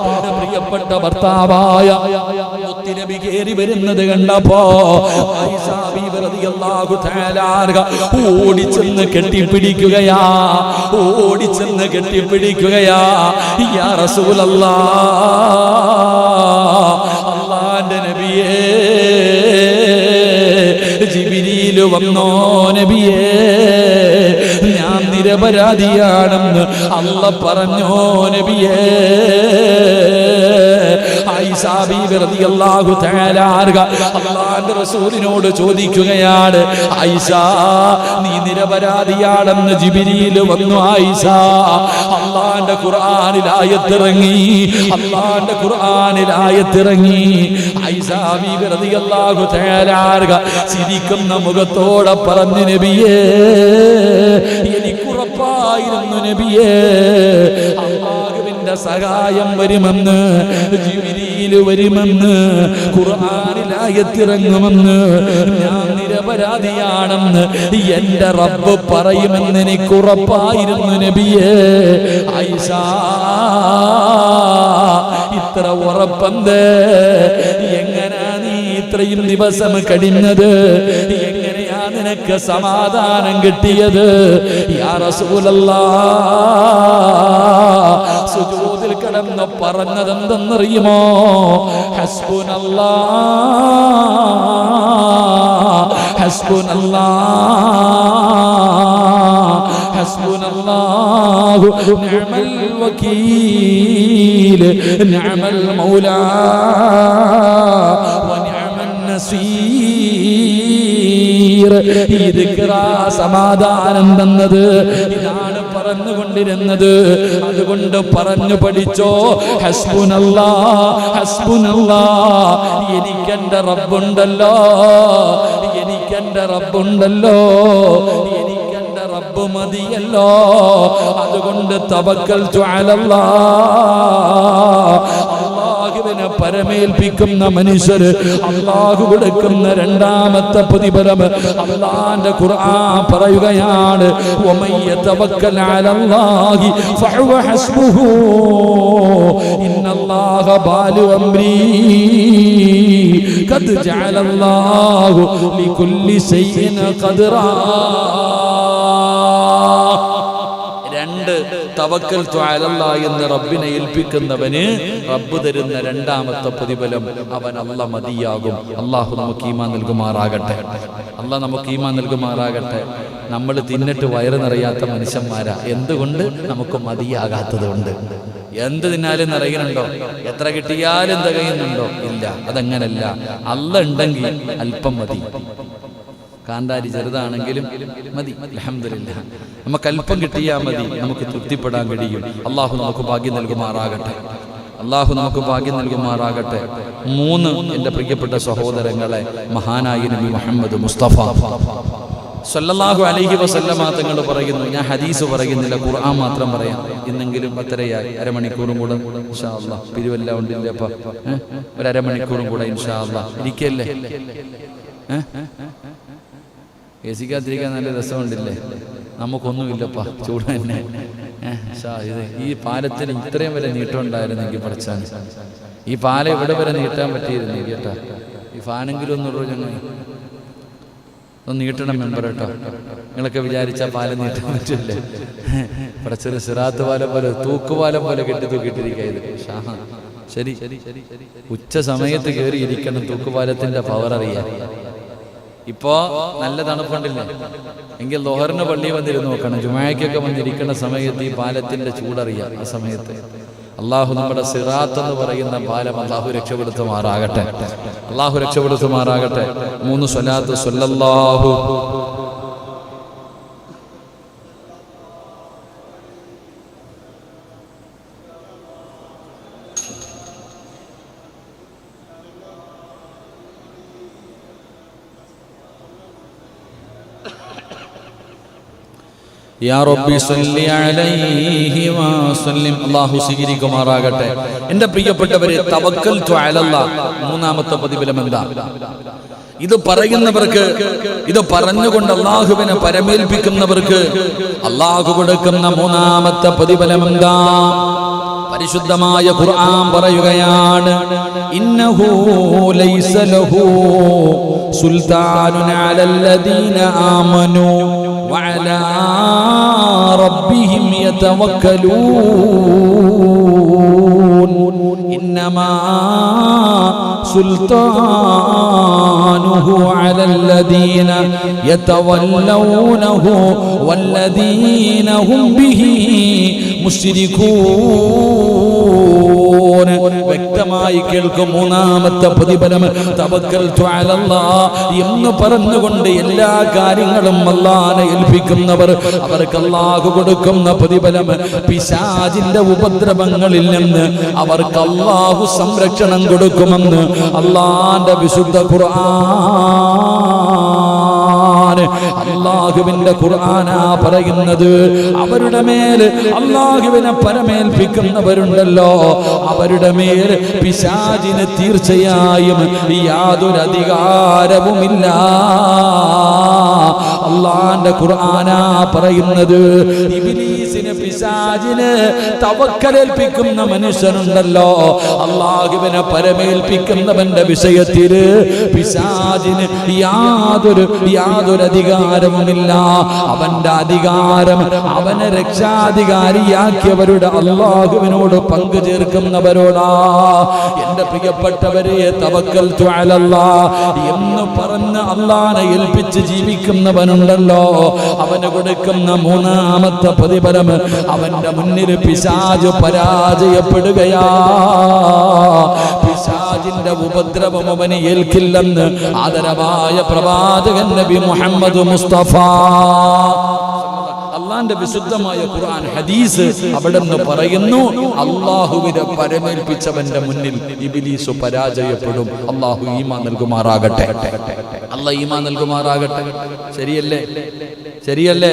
Speaker 1: തന്റെ പ്രിയപ്പെട്ട ഭർത്താവായ നബി കേറി വരുന്നത് കണ്ടപ്പോ ആയിഷ ബീവി റളിയല്ലാഹു തആല ഓടിച്ചെന്ന് കെട്ടിപ്പിടിക്കുകയാ, ഓടിച്ചെന്ന് കെട്ടിപ്പിടിക്കുകയാ. യാ റസൂലല്ലാഹ്, അല്ലാഹുവിന്റെ നബിയേ, ജിബ്രീൽ വന്നോ നബിയേ, ഞാൻ നിരപരാധിയാണെന്ന് അല്ല പറഞ്ഞോ നബിയേ. ആയിഷ ബീവി റളിയല്ലാഹു തആല അല്ലാഹുവിന്റെ റസൂലിനോട് ചോദിക്കുകയാണ്, ആയിഷ നീ നിരപരാധിയാണെന്ന് ജിബ്രീൽ വന്നു. ആയിഷ അല്ലാഹുവിന്റെ ഖുർആനിൽ ആയത്തിറങ്ങി, അല്ലാഹുവിന്റെ ഖുർആനിൽ ആയത്തിറങ്ങി. ആയിഷ ബീവി റളിയല്ലാഹു തആല ചിരിക്കുന്ന മുഖത്തോടെ പറഞ്ഞു, നബിയേ എനിക്കുറപ്പായിരുന്നു നബിയേ അല്ലാഹുവിന്റെ സഹായം വരുമെന്ന്, ജിബ്രീൽ വരുമെന്ന്, ഖുർആനിൽ ആയത്തിറങ്ങുമെന്ന്, ഞാൻ നിരപരാധിയാണെന്ന് എന്റെ റബ്ബ് പറയുമെന്ന് എനിക്കുറപ്പായിരുന്നു നബിയേ. ആയിഷ ഇത്ര ഉറപ്പെന്ത്? എങ്ങനാ നീ ഇത്രയും ദിവസം കഴിഞ്ഞത്? എങ്ങനെയാ നിനക്ക് സമാധാനം കിട്ടിയത്? യാ റസൂലല്ലാഹ് സുജൂദിൽ കിടന്ന് പറഞ്ഞതെന്തെന്നറിയുമോ? ഹസ്ബുനല്ലാഹ് ഹസ്ബുനല്ലാഹ് ഹസ്ബുനല്ലാഹു നിഅമൽ വകീൽ നിഅമൽ മൗലാ വ നിഅമൻ നസീർ. ഇത് സമാധാനം തന്നത് ഇതാണ് പറഞ്ഞുകൊണ്ടിരുന്നത്. അതുകൊണ്ട് പറഞ്ഞു പഠിച്ചോ, ഹസ്ബുനല്ലാഹ് ഹസ്ബുനല്ലാഹ്, എനിക്കെന്റെ റബ്ബുണ്ടല്ലോ, എനിക്കെന്റെ റബ്ബുണ്ടല്ലോ, എനിക്കെന്റെ റബ്ബ് മതിയല്ലോ. അതുകൊണ്ട് തവക്കൽതു അലല്ലാഹ്. അല്ലാഹുവിനെ പരമേൽപ്പിക്കുന്ന മനുഷ്യർ അല്ലാഹു കൊടുക്കുന്ന രണ്ടാമത്തെ പ്രതിഫലം അല്ലാഹുവിന്റെ ഖുർആൻ പറയുകയാണ്, വമൻ യതവക്കൽ അലല്ലാഹി ഫഹുവ ഹസ്ബുഹു ഇന്നല്ലാഹ ബാലിഗു അംരി ഖദ് ജഅലല്ലാഹു ലികുല്ലി ശൈഇൻ ഖദ്റാ. രണ്ട്, തവക്കൽതു അലല്ലാഹ് എന്ന് റബ്ബിനെ ഏൽപ്പിക്കുന്നവന് റബ്ബ് തരുന്ന രണ്ടാമത്തെ പ്രതിഫലം അവൻ അല്ലാ മതിയാകും. അല്ലാഹു നമുക്ക് ഈമാൻ നൽകുമാറാകട്ടെ. അല്ലാഹ് നമുക്ക് ഈമാൻ നൽകുമാറാകട്ടെ. നമ്മൾ തിന്നിട്ട് വയറ് നിറയാത്ത മനുഷ്യന്മാരാ. എന്തുകൊണ്ട്? നമുക്ക് മതിയാകാത്തത് കൊണ്ട്. എന്ത് തിന്നാലും നിറയുന്നുണ്ടോ? എത്ര കിട്ടിയാലും തികയുന്നുണ്ടോ? ഇല്ല. അതങ്ങനല്ല. അല്ലാഹ് ഉണ്ടെങ്കിൽ അല്പം മതി. കാന്താരി ചെറുതാണെങ്കിലും മതി. അൽഹംദുലില്ലാഹ്. നമുക്ക് അല്പം കിട്ടിയാൽ മതി, നമുക്ക് തൃപ്തിപ്പെടാൻ കഴിയും. അള്ളാഹു നമുക്ക് ഭാഗ്യം നൽകുമാറാകട്ടെ. അള്ളാഹു നമുക്ക് ഭാഗ്യം നൽകുമാറാകട്ടെ. 3, എൻ്റെ പ്രിയപ്പെട്ട സഹോദരങ്ങളെ, മഹാനായ നബി മുഹമ്മദ് മുസ്തഫ സല്ലല്ലാഹു അലൈഹി വസല്ലമ തങ്ങൾ പറയുന്നു, ഞാൻ ഹദീസ് പറയുന്നില്ല, ഖുർആൻ മാത്രം പറയാം. ഇന്നെങ്കിലും 10:30 അരമണിക്കൂറും കൂടെ ഇൻഷാ അല്ലാഹ്. പിരിവെല്ലാം ഉണ്ടില്ലേ അപ്പ? ഒരു അരമണിക്കൂറും കൂടെ ഇൻഷാ അല്ലാഹ്. ഇരിക്കല്ലേ? എസിക്കാതിരിക്കാൻ നല്ല രസമുണ്ടില്ലേ? നമുക്കൊന്നുമില്ലപ്പാ, ചൂട് തന്നെ. ഈ പാലത്തിന് ഇത്രയും വരെ നീട്ടം ഉണ്ടായിരുന്നെങ്കിൽ പഠിച്ചാൽ, ഈ പാലം ഇവിടെ വരെ നീട്ടാൻ പറ്റിയിരുന്നു കേട്ടാ. ഈ ഫാനെങ്കിലും ഒന്നുള്ളൂ, ഞങ്ങൾ ഒന്ന് നീട്ടണം മെമ്പർ കേട്ടോ. നിങ്ങളൊക്കെ വിചാരിച്ച പാലം നീട്ടാൻ പറ്റില്ലേ? പഠിച്ചൊരു സിറാത്ത് പാലം പോലെ, തൂക്കുപാലം പോലെ തൂക്കിയിട്ടിരിക്കുന്നത്. ശരി, ഉച്ച സമയത്ത് കയറി ഇരിക്കണം, തൂക്കുപാലത്തിന്റെ പവർ അറിയാൻ. ഇപ്പോ നല്ല തണുപ്പുണ്ടില്ലേ? എങ്കിൽ ലോഹറിന് പള്ളി വന്നിരുന്ന് നോക്കണം. ജുമായക്കൊക്കെ വന്നിരിക്കുന്ന സമയത്ത് ഈ പാലത്തിന്റെ ചൂടറിയാം. ആ സമയത്ത് അള്ളാഹു നമ്മുടെ സിറാത്ത് എന്ന് പറയുന്ന പാലം അള്ളാഹു രക്ഷപ്പെടുത്തുമാറാകട്ടെ. അള്ളാഹു രക്ഷപ്പെടുത്തുമാറാകട്ടെ. 3 സ്വലാത്ത് സ്വല്ലല്ലാഹു യാ റബ്ബി സല്ലി അലൈഹി വസല്ലം. അല്ലാഹു സ്വീകരിക്കുമാറാകട്ടെ. എൻ്റെ പ്രിയപ്പെട്ടവരെ, തവക്കൽതു അലല്ലാഹ് മൂന്നാമത്തെ പ്രതിഫലം എന്താ? ഇത് പറയുന്നവർക്ക്, ഇത് പറഞ്ഞുകൊണ്ട് അല്ലാഹുവിനെ പരമേൽപ്പിക്കുന്നവർക്ക് അല്ലാഹു കൊടുക്കുന്ന മൂന്നാമത്തെ പ്രതിഫലം എന്താ? പരിശുദ്ധമായ ഖുർആൻ പറയുകയാണ്, ഇന്നഹു ലൈസ ലഹു സുൽത്താനുൻ അലല്ലദീന ആമനൂ വഅലാ റബ്ബിഹിം യതവക്കലൂൻ. ഇന്നമാ സുൽത്താനുഹു അലല്ലദീന യതവല്ലൗനഹു വല്ലദീന ഹും ബിഹി മുശ്രികൂൻ. വ്യക്തമായി കേൾക്കും. മൂന്നാമത്തെ പ്രതിഫലം തവക്കൽതു അലല്ലാഹ് എന്ന് പറഞ്ഞുകൊണ്ട് എല്ലാ കാര്യങ്ങളും അല്ലാഹനെ ഏൽപ്പിക്കുന്നവർ, അവർക്ക് അല്ലാഹു കൊടുക്കുന്ന പ്രതിഫലം പിശാചിന്റെ ഉപദ്രവങ്ങളിൽ നിന്ന് അവർക്ക് അല്ലാഹു സംരക്ഷണം കൊടുക്കുമെന്ന് അല്ലാഹുവിന്റെ വിശുദ്ധ ഖുർആൻ. അല്ലാഹുവിന്റെ ഖുർആനാ പറയുന്നത്. അവരുടെ മേൽ അല്ലാഹുവിനെ പരമേൽപ്പിക്കുന്നവരുണ്ടല്ലോ, അവരുടെ മേൽ പിശാചിന് തീർച്ചയായും യാതൊരു അധികാരവുമില്ല. അല്ലാഹുവിന്റെ ഖുർആനാ പറയുന്നത്. ഇബ്ലീസിന് പിശാചിന് തവക്കലേൽപ്പിക്കുന്ന മനുഷ്യനുണ്ടല്ലോ, അല്ലാഹുവിനെ പരമേൽപ്പിക്കുന്നവന്റെ വിഷയത്തിൽ പിശാചിന് യാതൊരു അധികാരവുമില്ല. അവന്റെ അധികാരം അവനെ രക്ഷാധികാരിയാക്കിയവരുടെ അല്ലാഹുവിനോട് പങ്കു ചേർക്കുന്നവരോടാ. എന്റെ പ്രിയപ്പെട്ടവരെ, തവക്കൽതു അലല്ലാഹ് എന്ന് പറഞ്ഞ് അല്ലാഹനെ ഏൽപ്പിച്ച് ജീവിക്കുന്നവനുണ്ടല്ലോ, അവന് കൊടുക്കുന്ന മൂന്നാമത്തെ പ്രതിഫലം അവന്റെ മുന്നിൽ പിശാച് പരാജയപ്പെടുകയാ. പിശാചിന്റെ ഉപദ്രവം അവന് ഏൽക്കില്ലെന്ന് ആദരവായ പ്രവാചകൻ നബി മുഹമ്മദ് മുസ്തഫ. അള്ളാന്റെ വിശുദ്ധമായ ഖുർആൻ ഹദീസ് അവിടെ നിന്ന് പറയുന്നു, അല്ലാഹുവിനെ പരമേൽപ്പിച്ചവന്റെ മുന്നിൽ ഇബ്ലീസ് പരാജയപ്പെടും. അല്ലാഹു ഈമാൻ നൽകുമാറാകട്ടെ. അല്ലാഹു ഈമാൻ നൽകുമാറാകട്ടെ. ശരിയല്ലേ?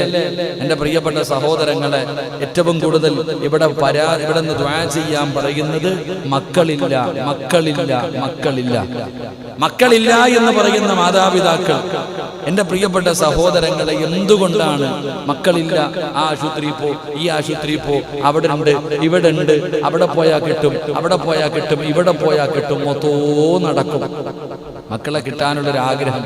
Speaker 1: എന്റെ പ്രിയപ്പെട്ട സഹോദരങ്ങളെ, ഏറ്റവും കൂടുതൽ ഇവിടെ നിന്ന് ദുആ ചെയ്യാൻ പറയുന്നത് മക്കളില്ല എന്ന് പറയുന്ന മാതാപിതാക്കൾ. എന്റെ പ്രിയപ്പെട്ട സഹോദരങ്ങളെ, എന്തുകൊണ്ടാണ് മക്കളില്ല? ആ ആശുപത്രി പോ, ഈ ആശുപത്രി പോ, അവിടെ ഉണ്ട്, ഇവിടെ ഉണ്ട്, അവിടെ പോയാൽ കിട്ടും, അവിടെ പോയാൽ കിട്ടും, ഇവിടെ പോയാൽ കിട്ടും, മൊത്തവും നടക്കും. മക്കളെ കിട്ടാനുള്ളൊരാഗ്രഹം,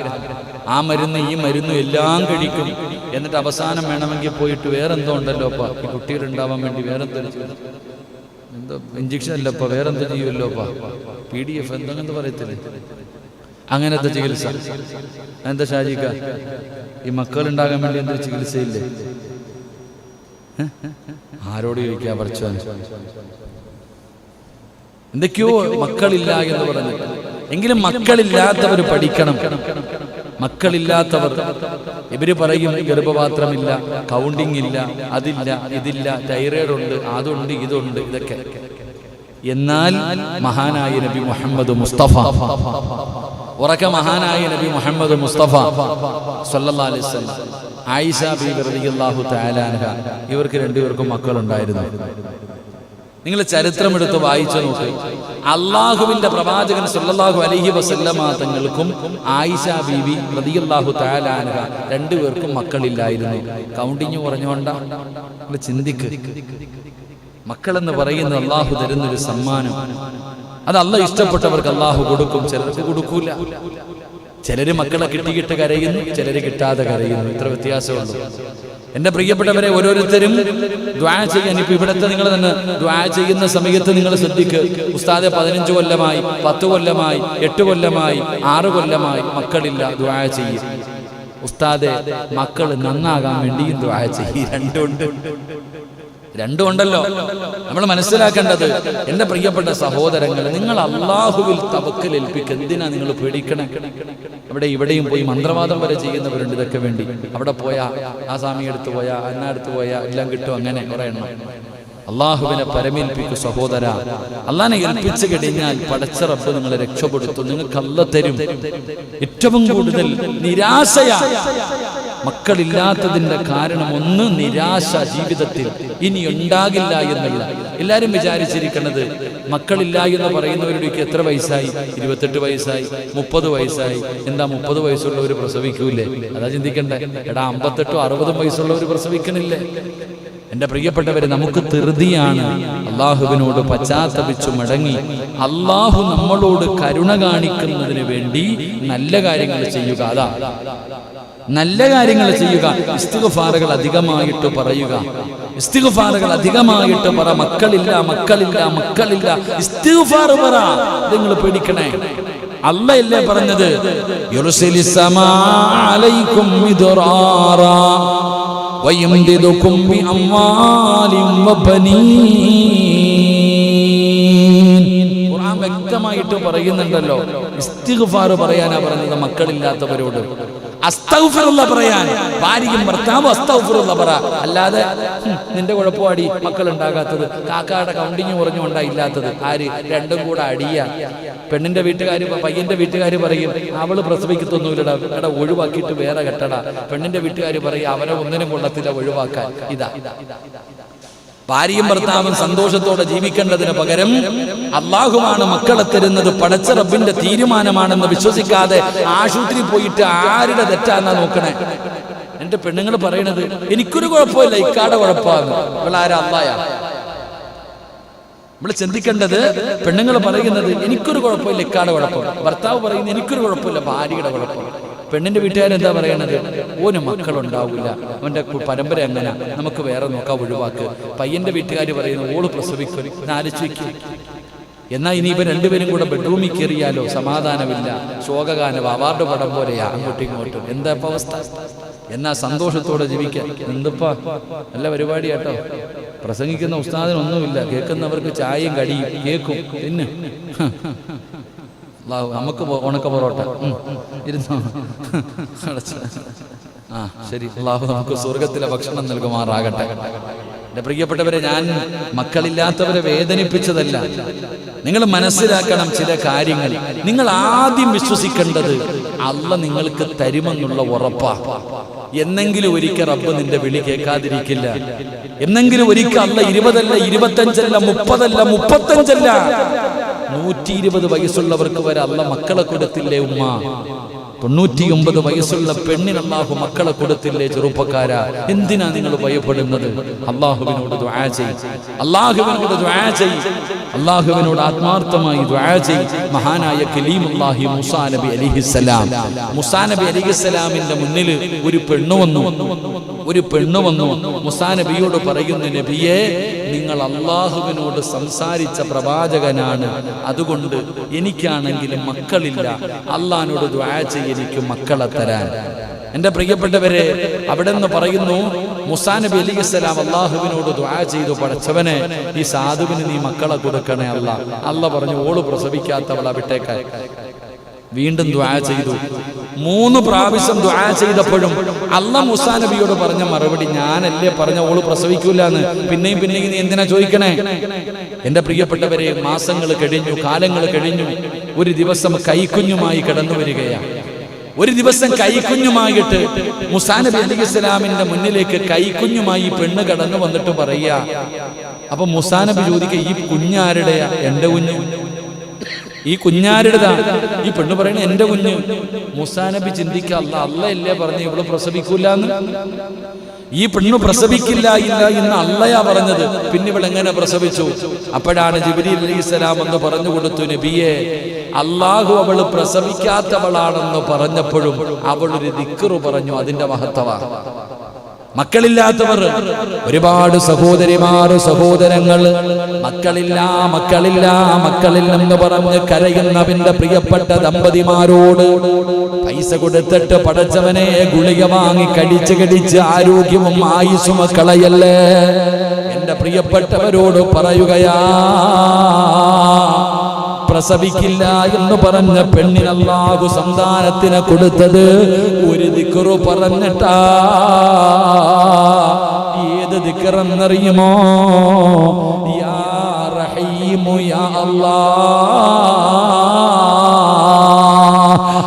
Speaker 1: ആ മരുന്ന് ഈ മരുന്ന് എല്ലാം കഴിക്കും. എന്നിട്ട് അവസാനം വേണമെങ്കിൽ പോയിട്ട് വേറെന്തോ ഉണ്ടല്ലോ അപ്പ, ഈ കുട്ടികളുണ്ടാവാൻ വേണ്ടി വേറെന്തോ എന്തോ ഇഞ്ചക്ഷൻ അല്ലപ്പ, വേറെന്തോ ചെയ്യുമല്ലോ അപ്പ, PDF എന്തെങ്കിലും പറയത്തില്ലേ, അങ്ങനത്തെ ചികിത്സ. എന്താ ഷാജിക്ക, ഈ മക്കളുണ്ടാകാൻ വേണ്ടി എന്തൊരു ചികിത്സയില്ലേ? ആരോട് ചോദിക്കാ പഠിച്ചോൻ? എന്തൊക്കെയോ മക്കളില്ല എന്ന് പറഞ്ഞു. എങ്കിലും മക്കളില്ലാത്തവർ പഠിക്കണം. മക്കളില്ലാത്തവർ ഇവര് പറയും ഗർഭപാത്രമില്ല, കൗണ്ടിങ് ഇല്ല, അതില്ല, ഇതില്ല, തൈറോയ്ഡ് ഉണ്ട്, അതുണ്ട്, ഇതുണ്ട്, ഇതൊക്കെ. എന്നാൽ മഹാനായ നബി മുഹമ്മദ് മുസ്തഫ, മഹാനായ നബി മുഹമ്മദ് മുസ്തഫ സല്ലല്ലാഹു അലൈഹി വസല്ലം, ആയിഷ ബീവി റളിയല്ലാഹു തആല അൻഹ, ഇവർക്ക് രണ്ടുപേർക്കും മക്കളുണ്ടായിരുന്നു. നിങ്ങൾ ചരിത്രം എടുത്ത് വായിച്ചു നോക്ക്. അള്ളാഹുവിന്റെ പ്രവാചകൻ സല്ലല്ലാഹു അലൈഹി വസല്ലമ തങ്ങൾക്കും ആയിഷ ബീവി റളിയല്ലാഹു തആല അൻഹ രണ്ടുപേർക്കും മക്കളില്ലായിരുന്നു. കൗണ്ടിങ് പറഞ്ഞുകൊണ്ടാ? ചിന്തിക്ക്. മക്കളെന്ന് പറയുന്ന അള്ളാഹു തരുന്നൊരു സമ്മാനം. അത് അള്ളാഹ് ഇഷ്ടപ്പെട്ടവർക്ക് അള്ളാഹു കൊടുക്കും, ചിലർക്ക് കൊടുക്കൂല. ചിലര് മക്കളെ കിട്ടിയിട്ട് കരയുന്നു, ചിലര് കിട്ടാതെ കരയുന്നു. ഇത്ര വ്യത്യാസമുള്ളൂ. എന്റെ പ്രിയപ്പെട്ടവരെ, ഓരോരുത്തരും ദുആ ചെയ്യാൻ, ഇപ്പൊ ഇവിടത്തെ നിങ്ങൾ തന്നെ ദുആ ചെയ്യുന്ന സമയത്ത് നിങ്ങൾ ശ്രദ്ധിക്കുക. ഉസ്താദെ 15 കൊല്ലമായി, 10 കൊല്ലമായി, 8 കൊല്ലമായി, 6 കൊല്ലമായി മക്കളില്ല, ദുആ ചെയ്യും. ഉസ്താദെ, മക്കൾ നന്നാകാൻ വേണ്ടിയും ദുആ ചെയ്യും. രണ്ടുമുണ്ടല്ലോ. നമ്മൾ മനസ്സിലാക്കേണ്ടത്, എന്റെ പ്രിയപ്പെട്ട സഹോദരങ്ങൾ, നിങ്ങൾ അള്ളാഹുവിൽ തവക്കൽ ഏൽപ്പിക്കുക. എന്തിനാ നിങ്ങൾ പേടിക്കണം? അവിടെ ഇവിടെയും പോയി മന്ത്രവാദം വരെ ചെയ്യുന്നവരുണ്ട് ഇതൊക്കെ വേണ്ടി. അവിടെ പോയാ, ആ സ്വാമി എടുത്തു പോയാ, അന്നടുത്ത് പോയാ എല്ലാം കിട്ടും, അങ്ങനെ കുറെ എണ്ണം. അള്ളാഹുവിനെ പരമേൽപ്പിക്കും സഹോദര. അള്ളാഹിനെ ഏൽപ്പിച്ചു കഴിഞ്ഞാൽ പടച്ച റബ്ബ് നിങ്ങളെ രക്ഷപ്പെടുത്തും. നിങ്ങൾക്ക് അല്ലാഹ് തരും. ഏറ്റവും കൂടുതൽ നിരാശയാ മക്കളില്ലാത്തതിന്റെ കാരണം. ഒന്ന്, നിരാശ ജീവിതത്തിൽ ഇനി ഉണ്ടാകില്ല എന്നുള്ള. എല്ലാരും വിചാരിച്ചിരിക്കുന്നത് മക്കളില്ല എന്ന് പറയുന്നവരുടെ എത്ര വയസ്സായി? 28 വയസ്സായി, 30 വയസ്സായി. എന്താ 30 വയസ്സുള്ളവർ പ്രസവിക്കൂലേ? അതാ ചിന്തിക്കണ്ടേ. എടാ 58 60 വയസ്സുള്ളവർ പ്രസവിക്കണില്ലേ? എൻ്റെ പ്രിയപ്പെട്ടവരെ, നമുക്ക് ധൃതിയാണ്. അള്ളാഹുവിനോട് പശ്ചാത്തപിച്ചു മടങ്ങി അള്ളാഹു നമ്മളോട് കരുണ കാണിക്കുന്നതിന് വേണ്ടി നല്ല കാര്യങ്ങൾ ചെയ്യുക. അതാ നല്ല കാര്യങ്ങൾ ചെയ്യുക. ഇസ്തിഗ്ഫാറുകൾ അധികമായിട്ട് പറയുക. ഇസ്തിഗ്ഫാറുകൾ അധികമായിട്ട് പറ. മക്കളില്ല മക്കളില്ല മക്കളില്ല, ഇസ്തിഗ്ഫാർ പറ. നിങ്ങൾ പേടിക്കണേ. അല്ലാഹല്ലേ പറഞ്ഞത്, യുർസിലിസ്സമാ അലൈക്കും മിദ്റാറാ വയംദിദുകും ബിഅംവാലിൻ വബനീൻ. ഖുർആൻ വ്യക്തമായിട്ട് പറയുന്നുണ്ടല്ലോ, ഇസ്തിഗ്ഫാർ പറയാനാ പറഞ്ഞത് മക്കളില്ലാത്തവരോട്. അസ്തഗ്ഫിറുല്ലാ പറയാൻ ഭാര്യയും ഭർത്താവും അസ്തഗ്ഫിറുല്ലാ പറ. അല്ലാതെ നിന്റെ കുഴപ്പമാടി മക്കൾ ഉണ്ടാകാത്തത്, കാക്കയുടെ കൗണ്ടിങ് കുറഞ്ഞുകൊണ്ടാ ഇല്ലാത്തത്. ആര്? രണ്ടും കൂടെ അടിയ. പെണ്ണിന്റെ വീട്ടുകാർ പയ്യന്റെ വീട്ടുകാർ പറയും അവള് പ്രസവിക്കത്തൊന്നുമില്ലടാ, എടാ ഒഴിവാക്കിയിട്ട് വേറെ കെട്ടടാ. പെണ്ണിന്റെ വീട്ടുകാർ പറയും അവരെ ഒന്നിനും കൊള്ളത്തില്ല, ഒഴിവാക്കാൻ. ഇതാ ഭാര്യയും ഭർത്താവും സന്തോഷത്തോടെ ജീവിക്കേണ്ടതിന് പകരം അള്ളാഹുവാണ് മക്കളെ തരുന്നത്, പടച്ച റബ്ബിന്റെ തീരുമാനമാണെന്ന് വിശ്വസിക്കാതെ ആശുപത്രി പോയിട്ട് ആരുടെ തെറ്റാന്നാ നോക്കണേ. എന്റെ പെണ്ണുങ്ങൾ പറയണത് എനിക്കൊരു കുഴപ്പമില്ല, ഇക്കാടെ കുഴപ്പമാണ്. ഇവളാരാ? അള്ളായാ? നമ്മൾ ചിന്തിക്കേണ്ടത്, പെണ്ണുങ്ങൾ പറയുന്നത് എനിക്കൊരു കുഴപ്പമില്ല, ഇക്കാടെ കുഴപ്പം. ഭർത്താവ് പറയുന്നത് എനിക്കൊരു കുഴപ്പമില്ല, ഭാര്യയുടെ കുഴപ്പം. പെണ്ണിന്റെ വീട്ടുകാരെന്താ പറയണത്? ഓന് മക്കളുണ്ടാവില്ല, അവന്റെ പരമ്പര എങ്ങനെ, നമുക്ക് വേറെ നോക്കാം, ഒഴിവാക്ക്. പയ്യന്റെ വീട്ടുകാർ പറയുന്നു ഓള് പ്രസവിക്കും, ആലോചിക്കും. എന്നാൽ ഇനി ഇവർ രണ്ടുപേരും കൂടെ ബെഡ്റൂമിൽ കയറിയാലോ സമാധാനമില്ല, ശോകഗാനം അവാർഡ് പടം പോലെയാ അങ്ങോട്ടും ഇങ്ങോട്ടും. എന്താ ഇപ്പൊ അവസ്ഥ? എന്നാ സന്തോഷത്തോടെ ജീവിക്കാൻ. എന്തിപ്പാ നല്ല പരിപാടിയാട്ടോ. പ്രസംഗിക്കുന്ന ഉസ്താദിനൊന്നുമില്ല, കേൾക്കുന്നവർക്ക് ചായയും കടിയും കേൾക്കും. പിന്നെ നമുക്ക് ഉണക്ക പൊറോട്ട ഇരുന്നോ? ആ ശരി, അള്ളാഹു നമുക്ക് സ്വർഗത്തിലെ ഭക്ഷണം നൽകുമാറാകട്ടെ. എന്റെ പ്രിയപ്പെട്ടവരെ, ഞാൻ മക്കളില്ലാത്തവരെ വേദനിപ്പിച്ചതല്ല. നിങ്ങൾ മനസ്സിലാക്കണം ചില കാര്യങ്ങൾ. നിങ്ങൾ ആദ്യം വിശ്വസിക്കേണ്ടത് അള്ളാഹ് നിങ്ങൾക്ക് തരുമെന്നുള്ള ഉറപ്പാ. എന്നെങ്കിലും ഒരിക്കൽ റബ്ബ് നിന്റെ വിളി കേൾക്കാതിരിക്കില്ല. എന്നെങ്കിലും ഒരിക്കൽ അള്ളാഹ് 20 അല്ല 25 അല്ല 30 അല്ല 35 അല്ല 120 വയസ്സുള്ളവർക്ക് വരെ അള്ളാഹ് മക്കളെ കൊടുത്തില്ലേ ഉമ്മ? 99 വയസ്സുള്ള പെണ്ണിന് അല്ലാഹു മക്കളെ കൊടുത്തില്ലേ ചെറുപ്പക്കാരാ? എന്തിനാ നിങ്ങൾ ഭയപ്പെടുന്നത്? അല്ലാഹുവിനോട് ദുആ ചെയ്യ്, അല്ലാഹുവിനോട് ദുആ ചെയ്യ്, അല്ലാഹുവിനോട് ആത്മാർത്ഥമായി ദുആ ചെയ്യ്. മഹാനായ കലീമുല്ലാഹി മൂസാ നബി അലൈഹിസ്സലാം, മൂസാ നബി അലൈഹിസ്സലാമിന്റെ മുന്നിൽ ഒരു പെണ്ണ് വന്നു. മൂസാ നബിയോട് പറയുന്നു, നബിയേ, നിങ്ങൾ അല്ലാഹുവിനോട് സംസാരിച്ച പ്രവാചകനാണ്, അതുകൊണ്ട് എനിക്കാണെങ്കിലും മക്കളില്ല, അല്ലാഹുവിനോട് ദുആ ചെയ്യ്, എനിക്ക് മക്കളെ തരാൻ. എന്റെ പ്രിയപ്പെട്ടവരെ, അവിടെ നിന്ന് പറയുന്നു, മൂസാ നബി അലൈഹിസ്സലാം അല്ലാഹുവിനോട് ദുആ ചെയ്തു, പടച്ചവനെ ഈ സാധുവിന് നീ മക്കളെ കൊടുക്കണേ അല്ലാഹ്. അല്ലാഹ് പറഞ്ഞു, ഓള് പ്രസവിക്കാത്തവളെ വിട്ടേക്കാൻ. വീണ്ടും ദുആ ചെയ്തു. 3 പ്രാവശ്യം ദുആ ചെയ്തപ്പോഴും അല്ലാഹ് മൂസാ നബിയോട് പറഞ്ഞ മറുപടി, ഞാനല്ലേ പറഞ്ഞ ഓള് പ്രസവിക്കൂലെന്ന്, പിന്നെയും നീ എന്തിനാ ചോദിക്കണേ? എന്റെ പ്രിയപ്പെട്ടവരെ, മാസങ്ങൾ കഴിഞ്ഞു, കാലങ്ങൾ കഴിഞ്ഞു. ഒരു ദിവസം കൈക്കുഞ്ഞുമായി കടന്നു വരികയാണ്. ഒരു ദിവസം കൈക്കുഞ്ഞുമായിട്ട് മൂസാ നബി അലൈഹിസ്സലാമിന്റെ മുന്നിലേക്ക് കൈക്കുഞ്ഞുമായി പെണ്ണ് കടന്നു വന്നിട്ട് പറയാ. അപ്പൊ മൂസാ നബി ചോദിക്കുക, ഈ കുഞ്ഞാരുടെയാ? എന്റെ കുഞ്ഞ്. ഈ കുഞ്ഞാരുടേതാ? ഈ പെണ്ണ് പറയണ എന്റെ കുഞ്ഞ്. മൂസാ നബി ചിന്തിക്കുക, അല്ലേ പറഞ്ഞു ഇവള് പ്രസവിക്കൂലെന്ന്? ഈ പെണ്ണ് പ്രസവിക്കില്ല എന്ന് അള്ളയാ പറഞ്ഞത്, പിന്നെ ഇവൾ എങ്ങനെ പ്രസവിച്ചു? അപ്പോഴാണ് ജിബ്രീൽ അലൈഹിസ്സലാം എന്ന് പറഞ്ഞു കൊടുത്തു, നബിയെ, അള്ളാഹു അവള് പ്രസവിക്കാത്തവളാണെന്ന് പറഞ്ഞപ്പോഴും അവളൊരു ദിക്റ് പറഞ്ഞു, അതിന്റെ മഹത്വമാണ്. മക്കളില്ലാത്തവർ ഒരുപാട് സഹോദരിമാർ, സഹോദരങ്ങൾ മക്കളില്ലെന്ന് പറഞ്ഞ് കരയുന്നവന്റെ പ്രിയപ്പെട്ട ദമ്പതിമാരോട് പൈസ കൊടുത്തിട്ട് പടച്ചവനെ ഗുളിക വാങ്ങി കടിച്ച് ആരോഗ്യവും ആയുസ്സും കളയല്ലേ. എന്റെ പ്രിയപ്പെട്ടവരോട് പറയുകയാ, പ്രസവിക്കില്ല എന്ന് പറഞ്ഞ പെണ്ണിന് അല്ലാഹു സന്താനത്തിന് കൊടുത്തത് ഒരു ദിക്റ് പറഞ്ഞിട്ടാ. ഏത് ദിക്റെന്നറിയുമോ? യാ റഹീമു യാ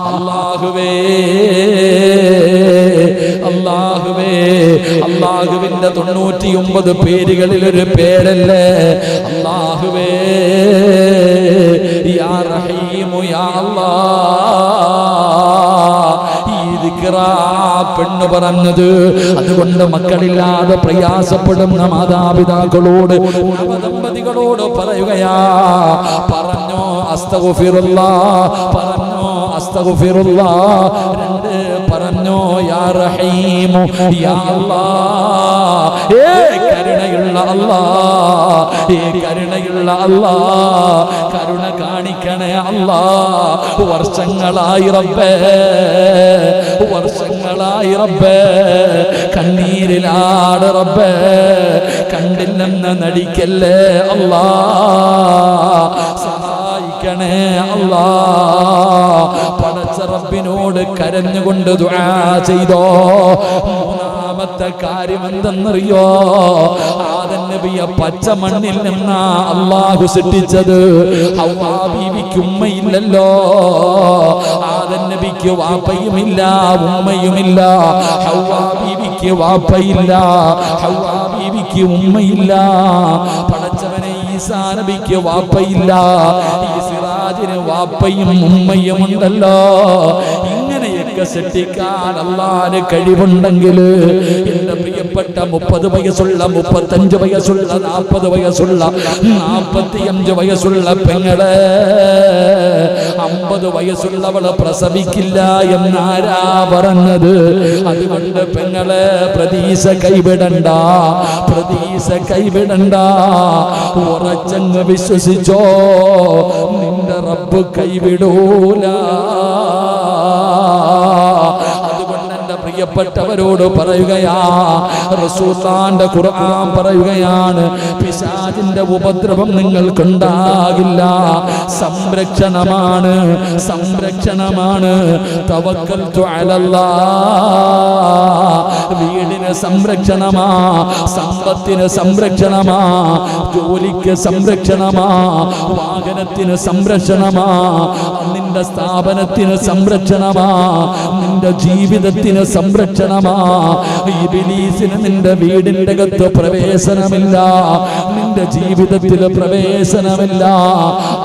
Speaker 1: അല്ലാഹുവേ, അല്ലാഹുവിന്റെ 99 പേരുകളിൽ ഒരു പേരല്ലേ അല്ലാഹുവേ. യാ റഹീമു യാ അല്ലാഹ്, ഈ പെണ്ണ് പറഞ്ഞത്. അതുകൊണ്ട് മക്കളില്ലാതെ പ്രയാസപ്പെടുന്ന മാതാപിതാക്കളോട്, നവദമ്പതികളോട് പറയുകയാ, പറഞ്ഞോ അസ്തഗ്ഫിറുല്ലാഹ്, പറഞ്ഞോ അസ്തഗ്ഫിറുല്ലാഹ്. രണ്ട് പറഞ്ഞോ യാ റഹീമു യാ അല്ലാഹ്, കരുണയുള്ള അല്ലാഹ്, കരുണയുള്ള അല്ലാഹ്, കരുണ കാണിക്കണേ അല്ലാഹ്. വർഷങ്ങളായി റബ്ബേ, വർഷങ്ങളായി റബ്ബേ കണ്ണീരിലാണ് റബ്ബേ, കണ്ടില്ലെന്ന് നടിക്കല്ലേ അല്ലാഹ്, സഹായിക്കണേ അല്ലാഹ്. പടച്ച റബ്ബിനോട് കരഞ്ഞുകൊണ്ട് ദുആ ചെയ്തോ. മൂന്നാമത്തെ കാര്യം എന്തെന്നറിയോ? ആദം നബിയെ പച്ച മണ്ണിൽ നിന്നാ അല്ലാഹു സൃഷ്ടിച്ചത്. ഹവ്വാ ബീവിക്ക് ഉമ്മയില്ലല്ലോ, ആദം നബിക്ക് വാപ്പയുമില്ല ഉമ്മയുമില്ല. ഹവ്വാ ബീവിക്ക് വാപ്പയില്ല, ഹവ്വാ ബീവിക്ക് ഉമ്മയില്ല. പടച്ചവനെ ഈസാ നബിക്ക് വാപ്പയില്ല, ഈ സിറാജിന് വാപ്പയും ഉമ്മയും ഉണ്ടല്ലോ. ഇങ്ങനെയൊക്കെ സൃഷ്ടിക്കാൻ അല്ലാഹുവിന് കഴിവുണ്ടെങ്കിൽ എന്റെ പ്രിയപ്പെട്ട 30 വയസ്സുള്ള 35 വയസ്സുള്ള 40 വയസ്സുള്ള 45 വയസ്സുള്ള പെങ്ങളെ 50 വയസ്സുള്ളവള് പ്രസവിക്കില്ല എന്നാരാ പറഞ്ഞത്? അതുകൊണ്ട് പെങ്ങളെ പ്രതീക്ഷ കൈവിടണ്ട, പ്രതീക്ഷ കൈവിടണ്ട. ഉറച്ചങ്ങ് വിശ്വസിച്ചോ, നിന്റെ റബ്ബ് കൈവിടൂല. അതുകൊണ്ട് എന്റെ പ്രിയപ്പെട്ടവരോട് പറയുകയാ, റസൂലുള്ളാഹിന്റെ ഖുർആൻ പറയുകയാണ്, പിശാചിന്റെ ഉപദ്രവം നിങ്ങൾക്കുണ്ടാകില്ല. സംരക്ഷണമാണ്, സംരക്ഷണമാണ്. തവക്കൽതു അലല്ലാഹ്, വീടിന് സംരക്ഷണമാ, സമ്പത്തിന് സംരക്ഷണമാ, ജോലിക്ക് സംരക്ഷണമാ, വാഹനത്തിന് സംരക്ഷണമാ, നിന്റെ സ്ഥാപനത്തിന് സംരക്ഷണമാ, നിന്റെ ജീവിതത്തിന് സംരക്ഷണമാ. ഇബ്ലീസിന് നിന്റെ വീടിന്റെ അകത്ത് പ്രവേശനമില്ല, നിന്റെ ജീവിതത്തിൽ പ്രവേശനമില്ല.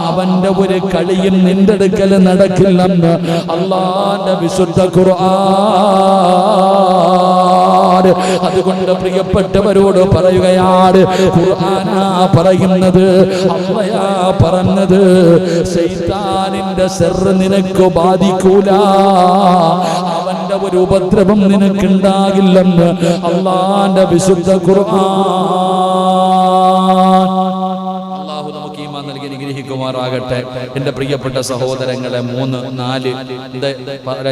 Speaker 1: അവന്റെ ഒരു കളിയും നിന്റെ അടുക്കൽ നടക്കില്ലെന്ന് അല്ലാഹുവിന്റെ വിശുദ്ധ ഖുർആൻ. അതുകൊണ്ട് പ്രിയപ്പെട്ടവരോട് പറയുകയാണ്, ഖുർആനാ പറയുന്നത്, അല്ലാഹുവാ പറഞ്ഞത്, ശൈത്താനിന്റെ ശർറ് നിനക്ക് ബാധിക്കൂല, അവന്റെ ഒരു ഉപദ്രവം നിനക്കുണ്ടാകില്ലെന്ന് അല്ലാഹുവിന്റെ വിശുദ്ധ ഖുർആൻ. അല്ലാഹു നമുക്ക് ഈമാൻ നൽകി അനുഗ്രഹിക്കുമാറാകട്ടെ. എന്റെ പ്രിയപ്പെട്ട സഹോദരങ്ങളെ, 3 4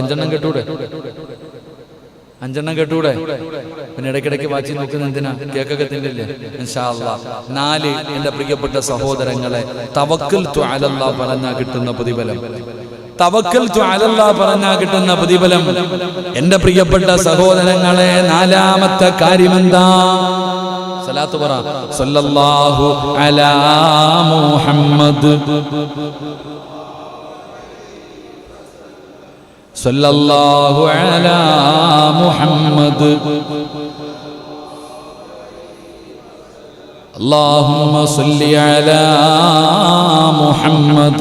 Speaker 1: 5 കേട്ടൂടെ? 5 കേട്ടൂടെ? പിന്നെ ഇടയ്ക്കിടയ്ക്ക് വാച്ചി നോക്കുന്ന എന്തിനാ? കേക്കൊക്കെ തിന്നില്ലേ? ഇൻഷാ അല്ലാഹ്. 4 എന്റെ പ്രിയപ്പെട്ട സഹോദരങ്ങളെ, തവക്കൽതു അലല്ലാഹ് പറഞ്ഞാ കിട്ടുന്ന പ്രതിഫലം, തവക്കൽതു അലല്ലാഹ് പറഞ്ഞാ കിട്ടുന്ന പ്രതിഫലം. എന്റെ പ്രിയപ്പെട്ട സഹോദരങ്ങളെ, 4ാമത്തെ കാര്യമെന്താ? സലാത്ത് പറ. സല്ലല്ലാഹു അലാ മുഹമ്മദ്, സല്ലല്ലാഹു അലാ മുഹമ്മദ്, اللهم صل على محمد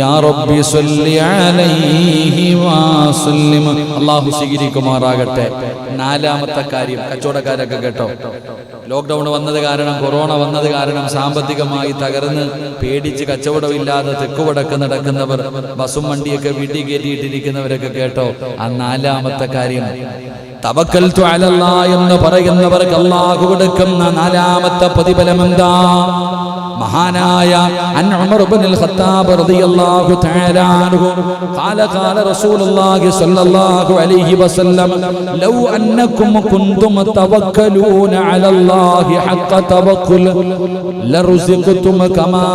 Speaker 1: يا رب صل عليه وسلم. അല്ലാഹു സ്വീകരിക്കുമാറാകട്ടെ. 4ാമത്തെ കാര്യം, കച്ചവടക്കാരൊക്കെ കേട്ടോ, ലോക്ക്ഡൗൺ വന്നത് കാരണം, കൊറോണ വന്നത് കാരണം സാമ്പത്തികമായി തകർന്ന് പേടിച്ച് കച്ചവടമില്ലാതെ തെക്കുവടക്ക് നടക്കുന്നവർ, ബസും വണ്ടിയൊക്കെ വീട്ടിൽ കയറ്റിയിട്ടിരിക്കുന്നവരൊക്കെ കേട്ടോ, ആ 4ാമത്തെ കാര്യം തവക്കൽതു അലല്ലാഹ് എന്ന് പറയുന്നവർക്ക് അല്ലാഹു കൊടുക്കുന്ന 4ാമത്തെ പ്രതിഫലം എന്താ? മഹാനായ ഉമർ ഇബ്നുൽ ഖത്താബ് റളിയല്ലാഹു തആല അൻഹു ഖാല ഖാല റസൂലുള്ളാഹി സ്വല്ലല്ലാഹു അലൈഹി വസല്ലം ലൗ അന്നകും കുൻതും തവക്കലൂന അലല്ലാഹി ഹഖ തവക്കുൽ ലറുസിഖ്തും കമാ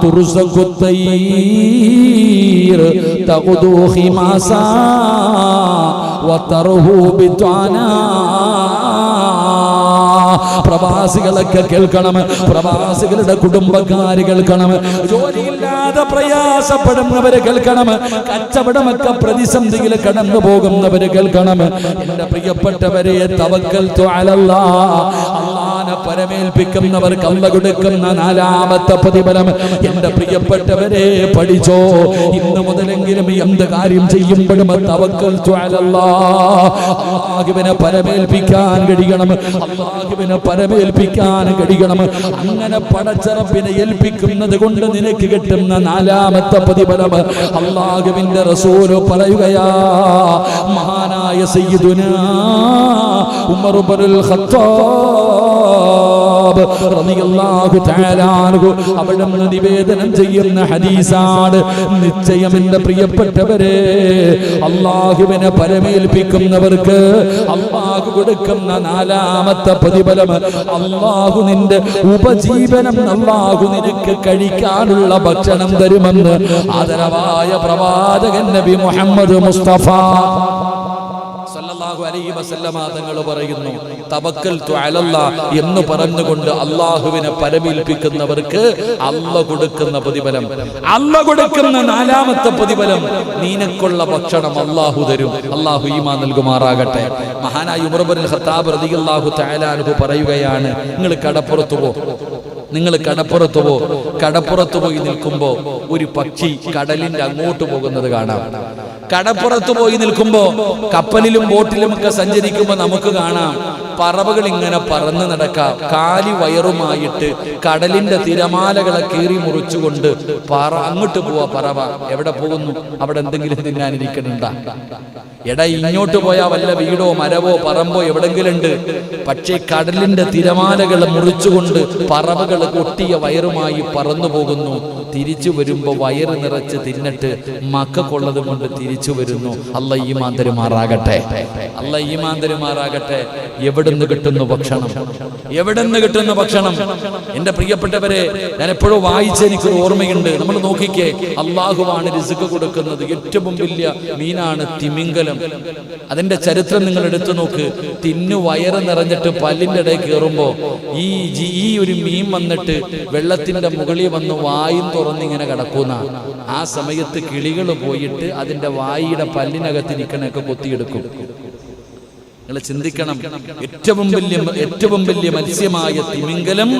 Speaker 1: തുർസഖു തയ്യിർ തഖുദു ഖിമാസാ വതർഹു ബിത്വാനാ. പ്രവാസികളൊക്കെ കേൾക്കണം, പ്രവാസികളുടെ കുടുംബക്കാര് കേൾക്കണം, ജോലിയില്ലാതെ പ്രയാസപ്പെടുന്നവര് കേൾക്കണം, കച്ചവടമൊക്കെ പ്രതിസന്ധിയിൽ കടന്നു പോകുന്നവര് കേൾക്കണം. എന്റെ പ്രിയപ്പെട്ടവരെ, തവക്കൽതു അലല്ലാഹ്, അല്ലാഹുവിനെ പരമേൽപ്പിക്കുന്നവർക്ക് അല്ലാഹു കൊടുക്കുന്ന നാലാമത്തെ പ്രതിഫലം എന്റെ പ്രിയപ്പെട്ടവരെ പഠിച്ചോ. ഇന്ന് മുതലെങ്കിലും എന്ത് കാര്യം ചെയ്യുമ്പോഴും തവക്കൽതു അലല്ലാഹ്, അല്ലാഹുവിനെ പരമേൽപ്പിക്കാൻ കഴിയണം, അല്ലാഹുവിനെ പരമേൽപ്പിക്കാൻ കഴിയണം. അങ്ങനെ പടച്ച റബ്ബിനെ ഏൽപ്പിക്കുന്നത് കൊണ്ട് നിനക്ക് കിട്ടുന്ന നാലാമത്തെ പ്രതിഫലം അല്ലാഹുവിന്റെ റസൂൽ പറയുകയാ. മഹാനായ സയ്യിദുനാ ഉമർ ഇബ്നുൽ ഖത്താബ് റളിയല്ലാഹു തആല അൻഹു അവിടുന്ന് നിവേദനം ചെയ്യുന്ന ഹദീസാണ്. നിശ്ചയം എന്റെ പ്രിയപ്പെട്ടവരെ, അല്ലാഹുവിനെ പരമേൽപ്പിക്കുന്നവർക്ക് അല്ലാഹു കൊടുക്കുന്ന നാലാമത്തെ പ്രതിഫലം അല്ലാഹു നിന്റെ ഉപജീവനം, അല്ലാഹു നിനക്ക് കഴിക്കാനുള്ള ഭക്ഷണം തരുമെന്ന് ആദരവായ പ്രവാചകൻ നബി മുഹമ്മദ് മുസ്തഫ സല്ലല്ലാഹു അലൈഹി വസല്ലമ തങ്ങൾ പറയുന്നു, തവക്കൽതു അലല്ലാഹ് എന്ന് പറഞ്ഞുകൊണ്ട് അല്ലാഹുവിനെ പരമേൽപ്പിക്കുന്നവർക്ക് അല്ലാഹു കൊടുക്കുന്ന പ്രതിഫലം, അല്ലാഹു കൊടുക്കുന്ന നാലാമത്തെ പ്രതിഫലം നിനക്കുള്ള ഭക്ഷണം അല്ലാഹു തരും. അല്ലാഹു ഈമാൻ നൽകുമാറാകട്ടെ. മഹാനായ ഉമർ ഇബ്നുൽ ഖത്താബ് റളിയല്ലാഹു തആല അൻഹു പറയുകയാണ്, നിങ്ങൾ കടപ്പുറത്ത് പോ, നിങ്ങൾ കടപ്പുറത്ത് പോയി നിൽക്കുമ്പോ ഒരു പക്ഷി കടലിന്റെ അങ്ങോട്ട് പോകുന്നത് കാണാം. കടപ്പുറത്ത് പോയി നിൽക്കുമ്പോ കപ്പലിലും ബോട്ടിലും ഒക്കെ സഞ്ചരിക്കുമ്പോ നമുക്ക് കാണാം പറവകൾ ഇങ്ങനെ പറന്ന് നടക്കാം. കാലി വയറുമായിട്ട് കടലിന്റെ തിരമാലകളെ കീറി മുറിച്ചുകൊണ്ട് അങ്ങോട്ട് പോവാ പറവ. എവിടെ പോകുന്നു? അവിടെ എന്തെങ്കിലും തിന്നാനിരിക്കണുണ്ടാ? എടാ, ഇങ്ങോട്ട് പോയാ വല്ല വീടോ മരവോ പറമ്പോ എവിടെങ്കിലും ഉണ്ട്. പക്ഷേ കടലിന്റെ തിരമാലകളെ മുറിച്ചുകൊണ്ട് പറവകൾ കൊട്ടിയ വയറുമായി പറന്നു പോകുന്നു. തിരിച്ചു വരുമ്പോ വയറ് നിറച്ച് തിന്നിട്ട് മക്കൾക്കുള്ളത് കൊണ്ട് തിരിച്ചു വരുന്നു. അല്ലാഹു ഈമാൻ തരുമാറാകട്ടെ, അല്ലാഹു ഈമാൻ തരുമാറാകട്ടെ. എവിടുന്ന് കിട്ടുന്നു ഭക്ഷണം? എവിടുന്ന് കിട്ടുന്ന ഭക്ഷണം? എന്റെ പ്രിയപ്പെട്ടവരെ, ഞാൻ എപ്പോഴും വായിച്ച എനിക്കൊരു ഓർമ്മയുണ്ട്. നമ്മൾ നോക്കിക്കേ, അല്ലാഹുവാണ് റിസ്ക് കൊടുക്കുന്നത്. ഏറ്റവും വലിയ മീനാണ് തിമിംഗലം. അതിന്റെ ചരിത്രം നിങ്ങൾ എടുത്തു നോക്ക്. തിന്നു വയറ് നിറഞ്ഞിട്ട് പല്ലിന്റെ ഇടയിൽ കയറുമ്പോ ഈ ഒരു മീൻ വന്നിട്ട് വെള്ളത്തിന്റെ മുകളിൽ വന്ന് വായും തുറന്നിങ്ങനെ കിടക്കുന്ന ആ സമയത്ത് കിളികൾ പോയിട്ട് അതിന്റെ വായിയുടെ പല്ലിനകത്തിരിക്കണൊക്കെ കൊത്തിയെടുക്കും. നിങ്ങൾ ചിന്തിക്കണം, ഏറ്റവും വലിയ മത്സ്യമായ തിമിംഗലം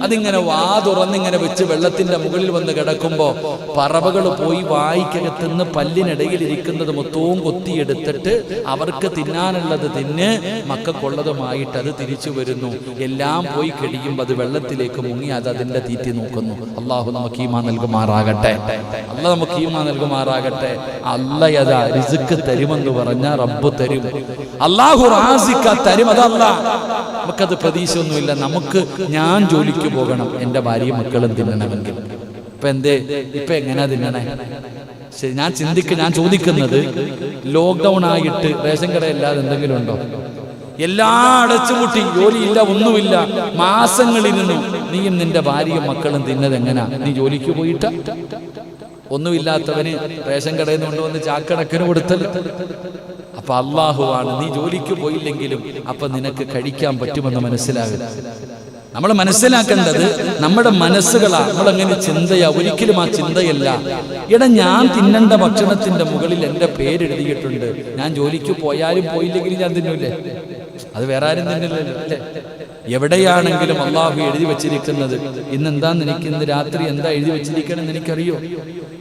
Speaker 1: അതിങ്ങനെ വാ തുറന്നിങ്ങനെ വെച്ച് വെള്ളത്തിന്റെ മുകളിൽ വന്ന് കിടക്കുമ്പോ പറവകൾ പോയി വായിക്കകത്തുനിന്ന് പല്ലിനിടയിൽ ഇരിക്കുന്നത് മൊത്തവും കൊത്തിയെടുത്തിട്ട് അവർക്ക് തിന്നാനുള്ളത് തിന്ന് മക്കൾക്കുള്ളതുമായിട്ട് അത് തിരിച്ചു വരുന്നു. എല്ലാം പോയി കഴിയുമ്പോൾ അത് വെള്ളത്തിലേക്ക് മുങ്ങി അത് അതിന്റെ തീറ്റി നോക്കുന്നു. അല്ലാഹു നമുക്ക് ഈമാൻ നൽകുമാറാകട്ടെ, അല്ലാഹു നമുക്ക് ഈമാൻ നൽകുമാറാകട്ടെ. അല്ലാഹു അതാ റിസ്ക് തരുമെന്ന് പറഞ്ഞ റബ്ബ് തരും. അല്ലാഹു തരും, അതല്ല നമുക്കത് പ്രതീക്ഷയൊന്നുമില്ല. നമുക്ക് ഞാൻ ജോലിക്ക് പോകണം, എൻ്റെ ഭാര്യയും മക്കളും തിന്നണമെങ്കിൽ. ഇപ്പൊ എങ്ങനെയാ തിന്നണേ? ശരി, ഞാൻ ചോദിക്കുന്നത്, ലോക്ക്ഡൗൺ ആയിട്ട് റേഷൻ കടയില്ലാതെ എന്തെങ്കിലും ഉണ്ടോ? എല്ലാം അടച്ചുമുട്ടി, ജോലിയില്ല, ഒന്നുമില്ല, മാസങ്ങളിരുന്നു. നീയും നിന്റെ ഭാര്യയും മക്കളും തിന്നത് എങ്ങനാ? നീ ജോലിക്ക് പോയിട്ട? ഒന്നുമില്ലാത്തവന് റേഷൻ കടയിൽ നിന്ന് കൊണ്ടുവന്ന് ചാക്കണക്കിന് കൊടുത്തത്. അപ്പൊ അല്ലാഹുവാണ്. നീ ജോലിക്ക് പോയില്ലെങ്കിലും അപ്പൊ നിനക്ക് കഴിക്കാൻ പറ്റുമെന്ന് മനസ്സിലാകും. നമ്മൾ മനസ്സിലാക്കേണ്ടത് നമ്മുടെ മനസ്സുകളാ, നമ്മളങ്ങനെ ചിന്തയാ. ഒരിക്കലും ആ ചിന്തയല്ല. ഞാൻ തിന്നേണ്ട ഭക്ഷണത്തിന്റെ മുകളിൽ എൻ്റെ പേരെഴുതിയിട്ടുണ്ട്. ഞാൻ ജോലിക്ക് പോയാലും പോയില്ലെങ്കിലും ഞാൻ തിന്നൂല്ലേ? അത് വേറെ ആരും തിന്നില്ലല്ലോ, അല്ലേ? എവിടെയാണെങ്കിലും അള്ളാഹു എഴുതി വെച്ചിരിക്കുന്നത്. ഇന്നെന്താന്ന് എനിക്ക്, ഇന്ന് രാത്രി എന്താ എഴുതി വെച്ചിരിക്കണമെന്ന് എനിക്കറിയോ?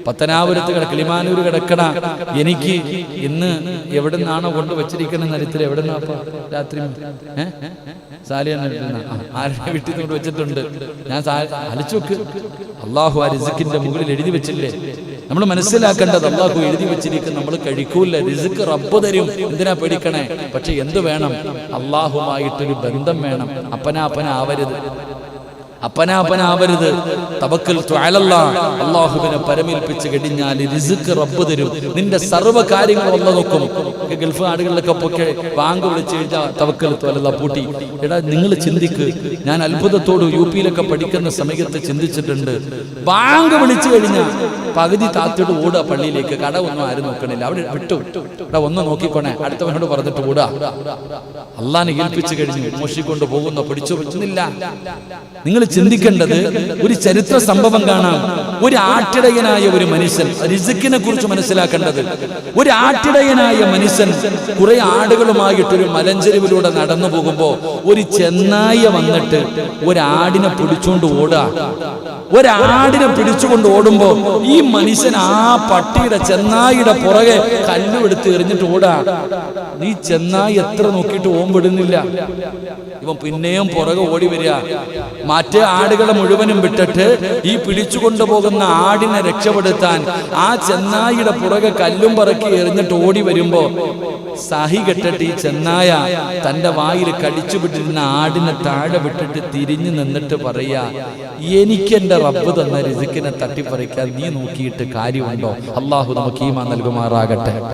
Speaker 1: പത്തനാപുരത്ത് കിളിമാനൂർ കിടക്കണ എനിക്ക് ഇന്ന് എവിടെ നിന്നാണോ കൊണ്ട് വെച്ചിരിക്കണമെന്ന് അറിയത്തില്ല. എവിടെ നിന്നാ രാത്രി? ആരുടെ വീട്ടിൽ കൊണ്ട് വെച്ചിട്ടുണ്ട്. ഞാൻ അലച്ചു നോക്ക്. അള്ളാഹു ആ റിസ്ക്കിന്റെ മുകളിൽ എഴുതി വെച്ചില്ലേ? നമ്മൾ മനസ്സിലാക്കേണ്ടത്, അള്ളാഹു എഴുതി വെച്ചിരിക്കും, നമ്മൾ കഴിക്കൂല. റിസ്ക് റബ്ബ് തരും, എന്തിനാ പേടിക്കണേ? പക്ഷെ എന്ത് വേണം? അള്ളാഹുമായിട്ടൊരു ബന്ധം വേണം. അപ്പനാപനാവരുത്. തവക്കൽതു അലല്ലാഹ്, അല്ലാഹുവിനെ പരമേൽപ്പിച്ച് കഴിഞ്ഞാൽ റിസ്ക് റബ്ബ് തരും. നിന്റെ സർവ്വ കാര്യങ്ങളും അല്ലാഹു നോക്കും. ഗൾഫ് നാടുകളിലൊക്കെ പൊക്കെ ബാങ്ക് വിളിച്ച് കഴിഞ്ഞാൽ തവക്കൽതു അലല്ലാഹ് പൂട്ടി. എടാ, നിങ്ങൾ ചിന്തിക്ക്. ഞാൻ അത്ഭുതത്തോട് യുപിയിലൊക്കെ പഠിക്കുന്ന സമയത്ത് ചിന്തിച്ചിട്ടുണ്ട്. ബാങ്ക് വിളിച്ചു കഴിഞ്ഞാൽ പകുതി താത്തിട്ട് ഓടുക പള്ളിയിലേക്ക്. കട ഒന്നും ആരും നോക്കണില്ല, അവിടെ വിട്ടു. എടാ, ഒന്ന് നോക്കിക്കോണേ, അടുത്തവനോട് പറഞ്ഞിട്ട് ഓടുക. അള്ളാഹിനെ ഏൽപ്പിച്ചു കഴിഞ്ഞു, മോഷിക്കൊണ്ട് പോകുന്ന പിടിച്ചു പറ്റുന്നില്ല. നിങ്ങൾ ചിന്തിക്കേണ്ടത് ഒരു ചരിത്ര സംഭവം കാണാം. ഒരു ആട്ടിടയനായ ഒരു മനുഷ്യൻ, റിസ്കിനെ കുറിച്ച് മനസ്സിലാക്കേണ്ടത്, ഒരു ആട്ടിടയനായ മനുഷ്യൻ കുറെ ആടുകളുമായിട്ടൊരു മലഞ്ചെരുവിലൂടെ നടന്നു പോകുമ്പോ ഒരു ചെന്നായ വന്നിട്ട് ഒരാടിനെ പിടിച്ചുകൊണ്ട് ഓടുക. ഒരാടിനെ പിടിച്ചുകൊണ്ട് ഓടുമ്പോ ഈ മനുഷ്യൻ ആ പട്ടിയുടെ ചെന്നായിയുടെ പുറകെ കല്ലുമെടുത്ത് എറിഞ്ഞിട്ട് ഓടാ. നീ ചെന്നായി എത്ര നോക്കിയിട്ട് ഓമ്പിടുന്നില്ല. ഇവൻ പിന്നെയും പുറകെ ഓടി വരിക. മറ്റേ ആടുകളെ മുഴുവനും വിട്ടിട്ട് ഈ പിടിച്ചു കൊണ്ടുപോകുന്ന ആടിനെ രക്ഷപ്പെടുത്താൻ ആ ചെന്നായിയുടെ പുറകെ കല്ലും പറക്കി എറിഞ്ഞിട്ട് ഓടി വരുമ്പോ സഹി കെട്ടിട്ട് ഈ ചെന്നായ തന്റെ വായിൽ കടിച്ചു വിട്ടിരുന്ന ആടിനെ താഴെ വിട്ടിട്ട് തിരിഞ്ഞു നിന്നിട്ട് പറയാ, എനിക്ക് എന്റെ റബ്ബ് തന്ന റിസ്കിനെ തട്ടിപ്പറിക്കാൻ നീ നോക്കിയിട്ട് കാര്യമുണ്ടോ? അള്ളാഹു നമുക്ക് ഈമാൻ നൽകുമാറാകട്ടെ.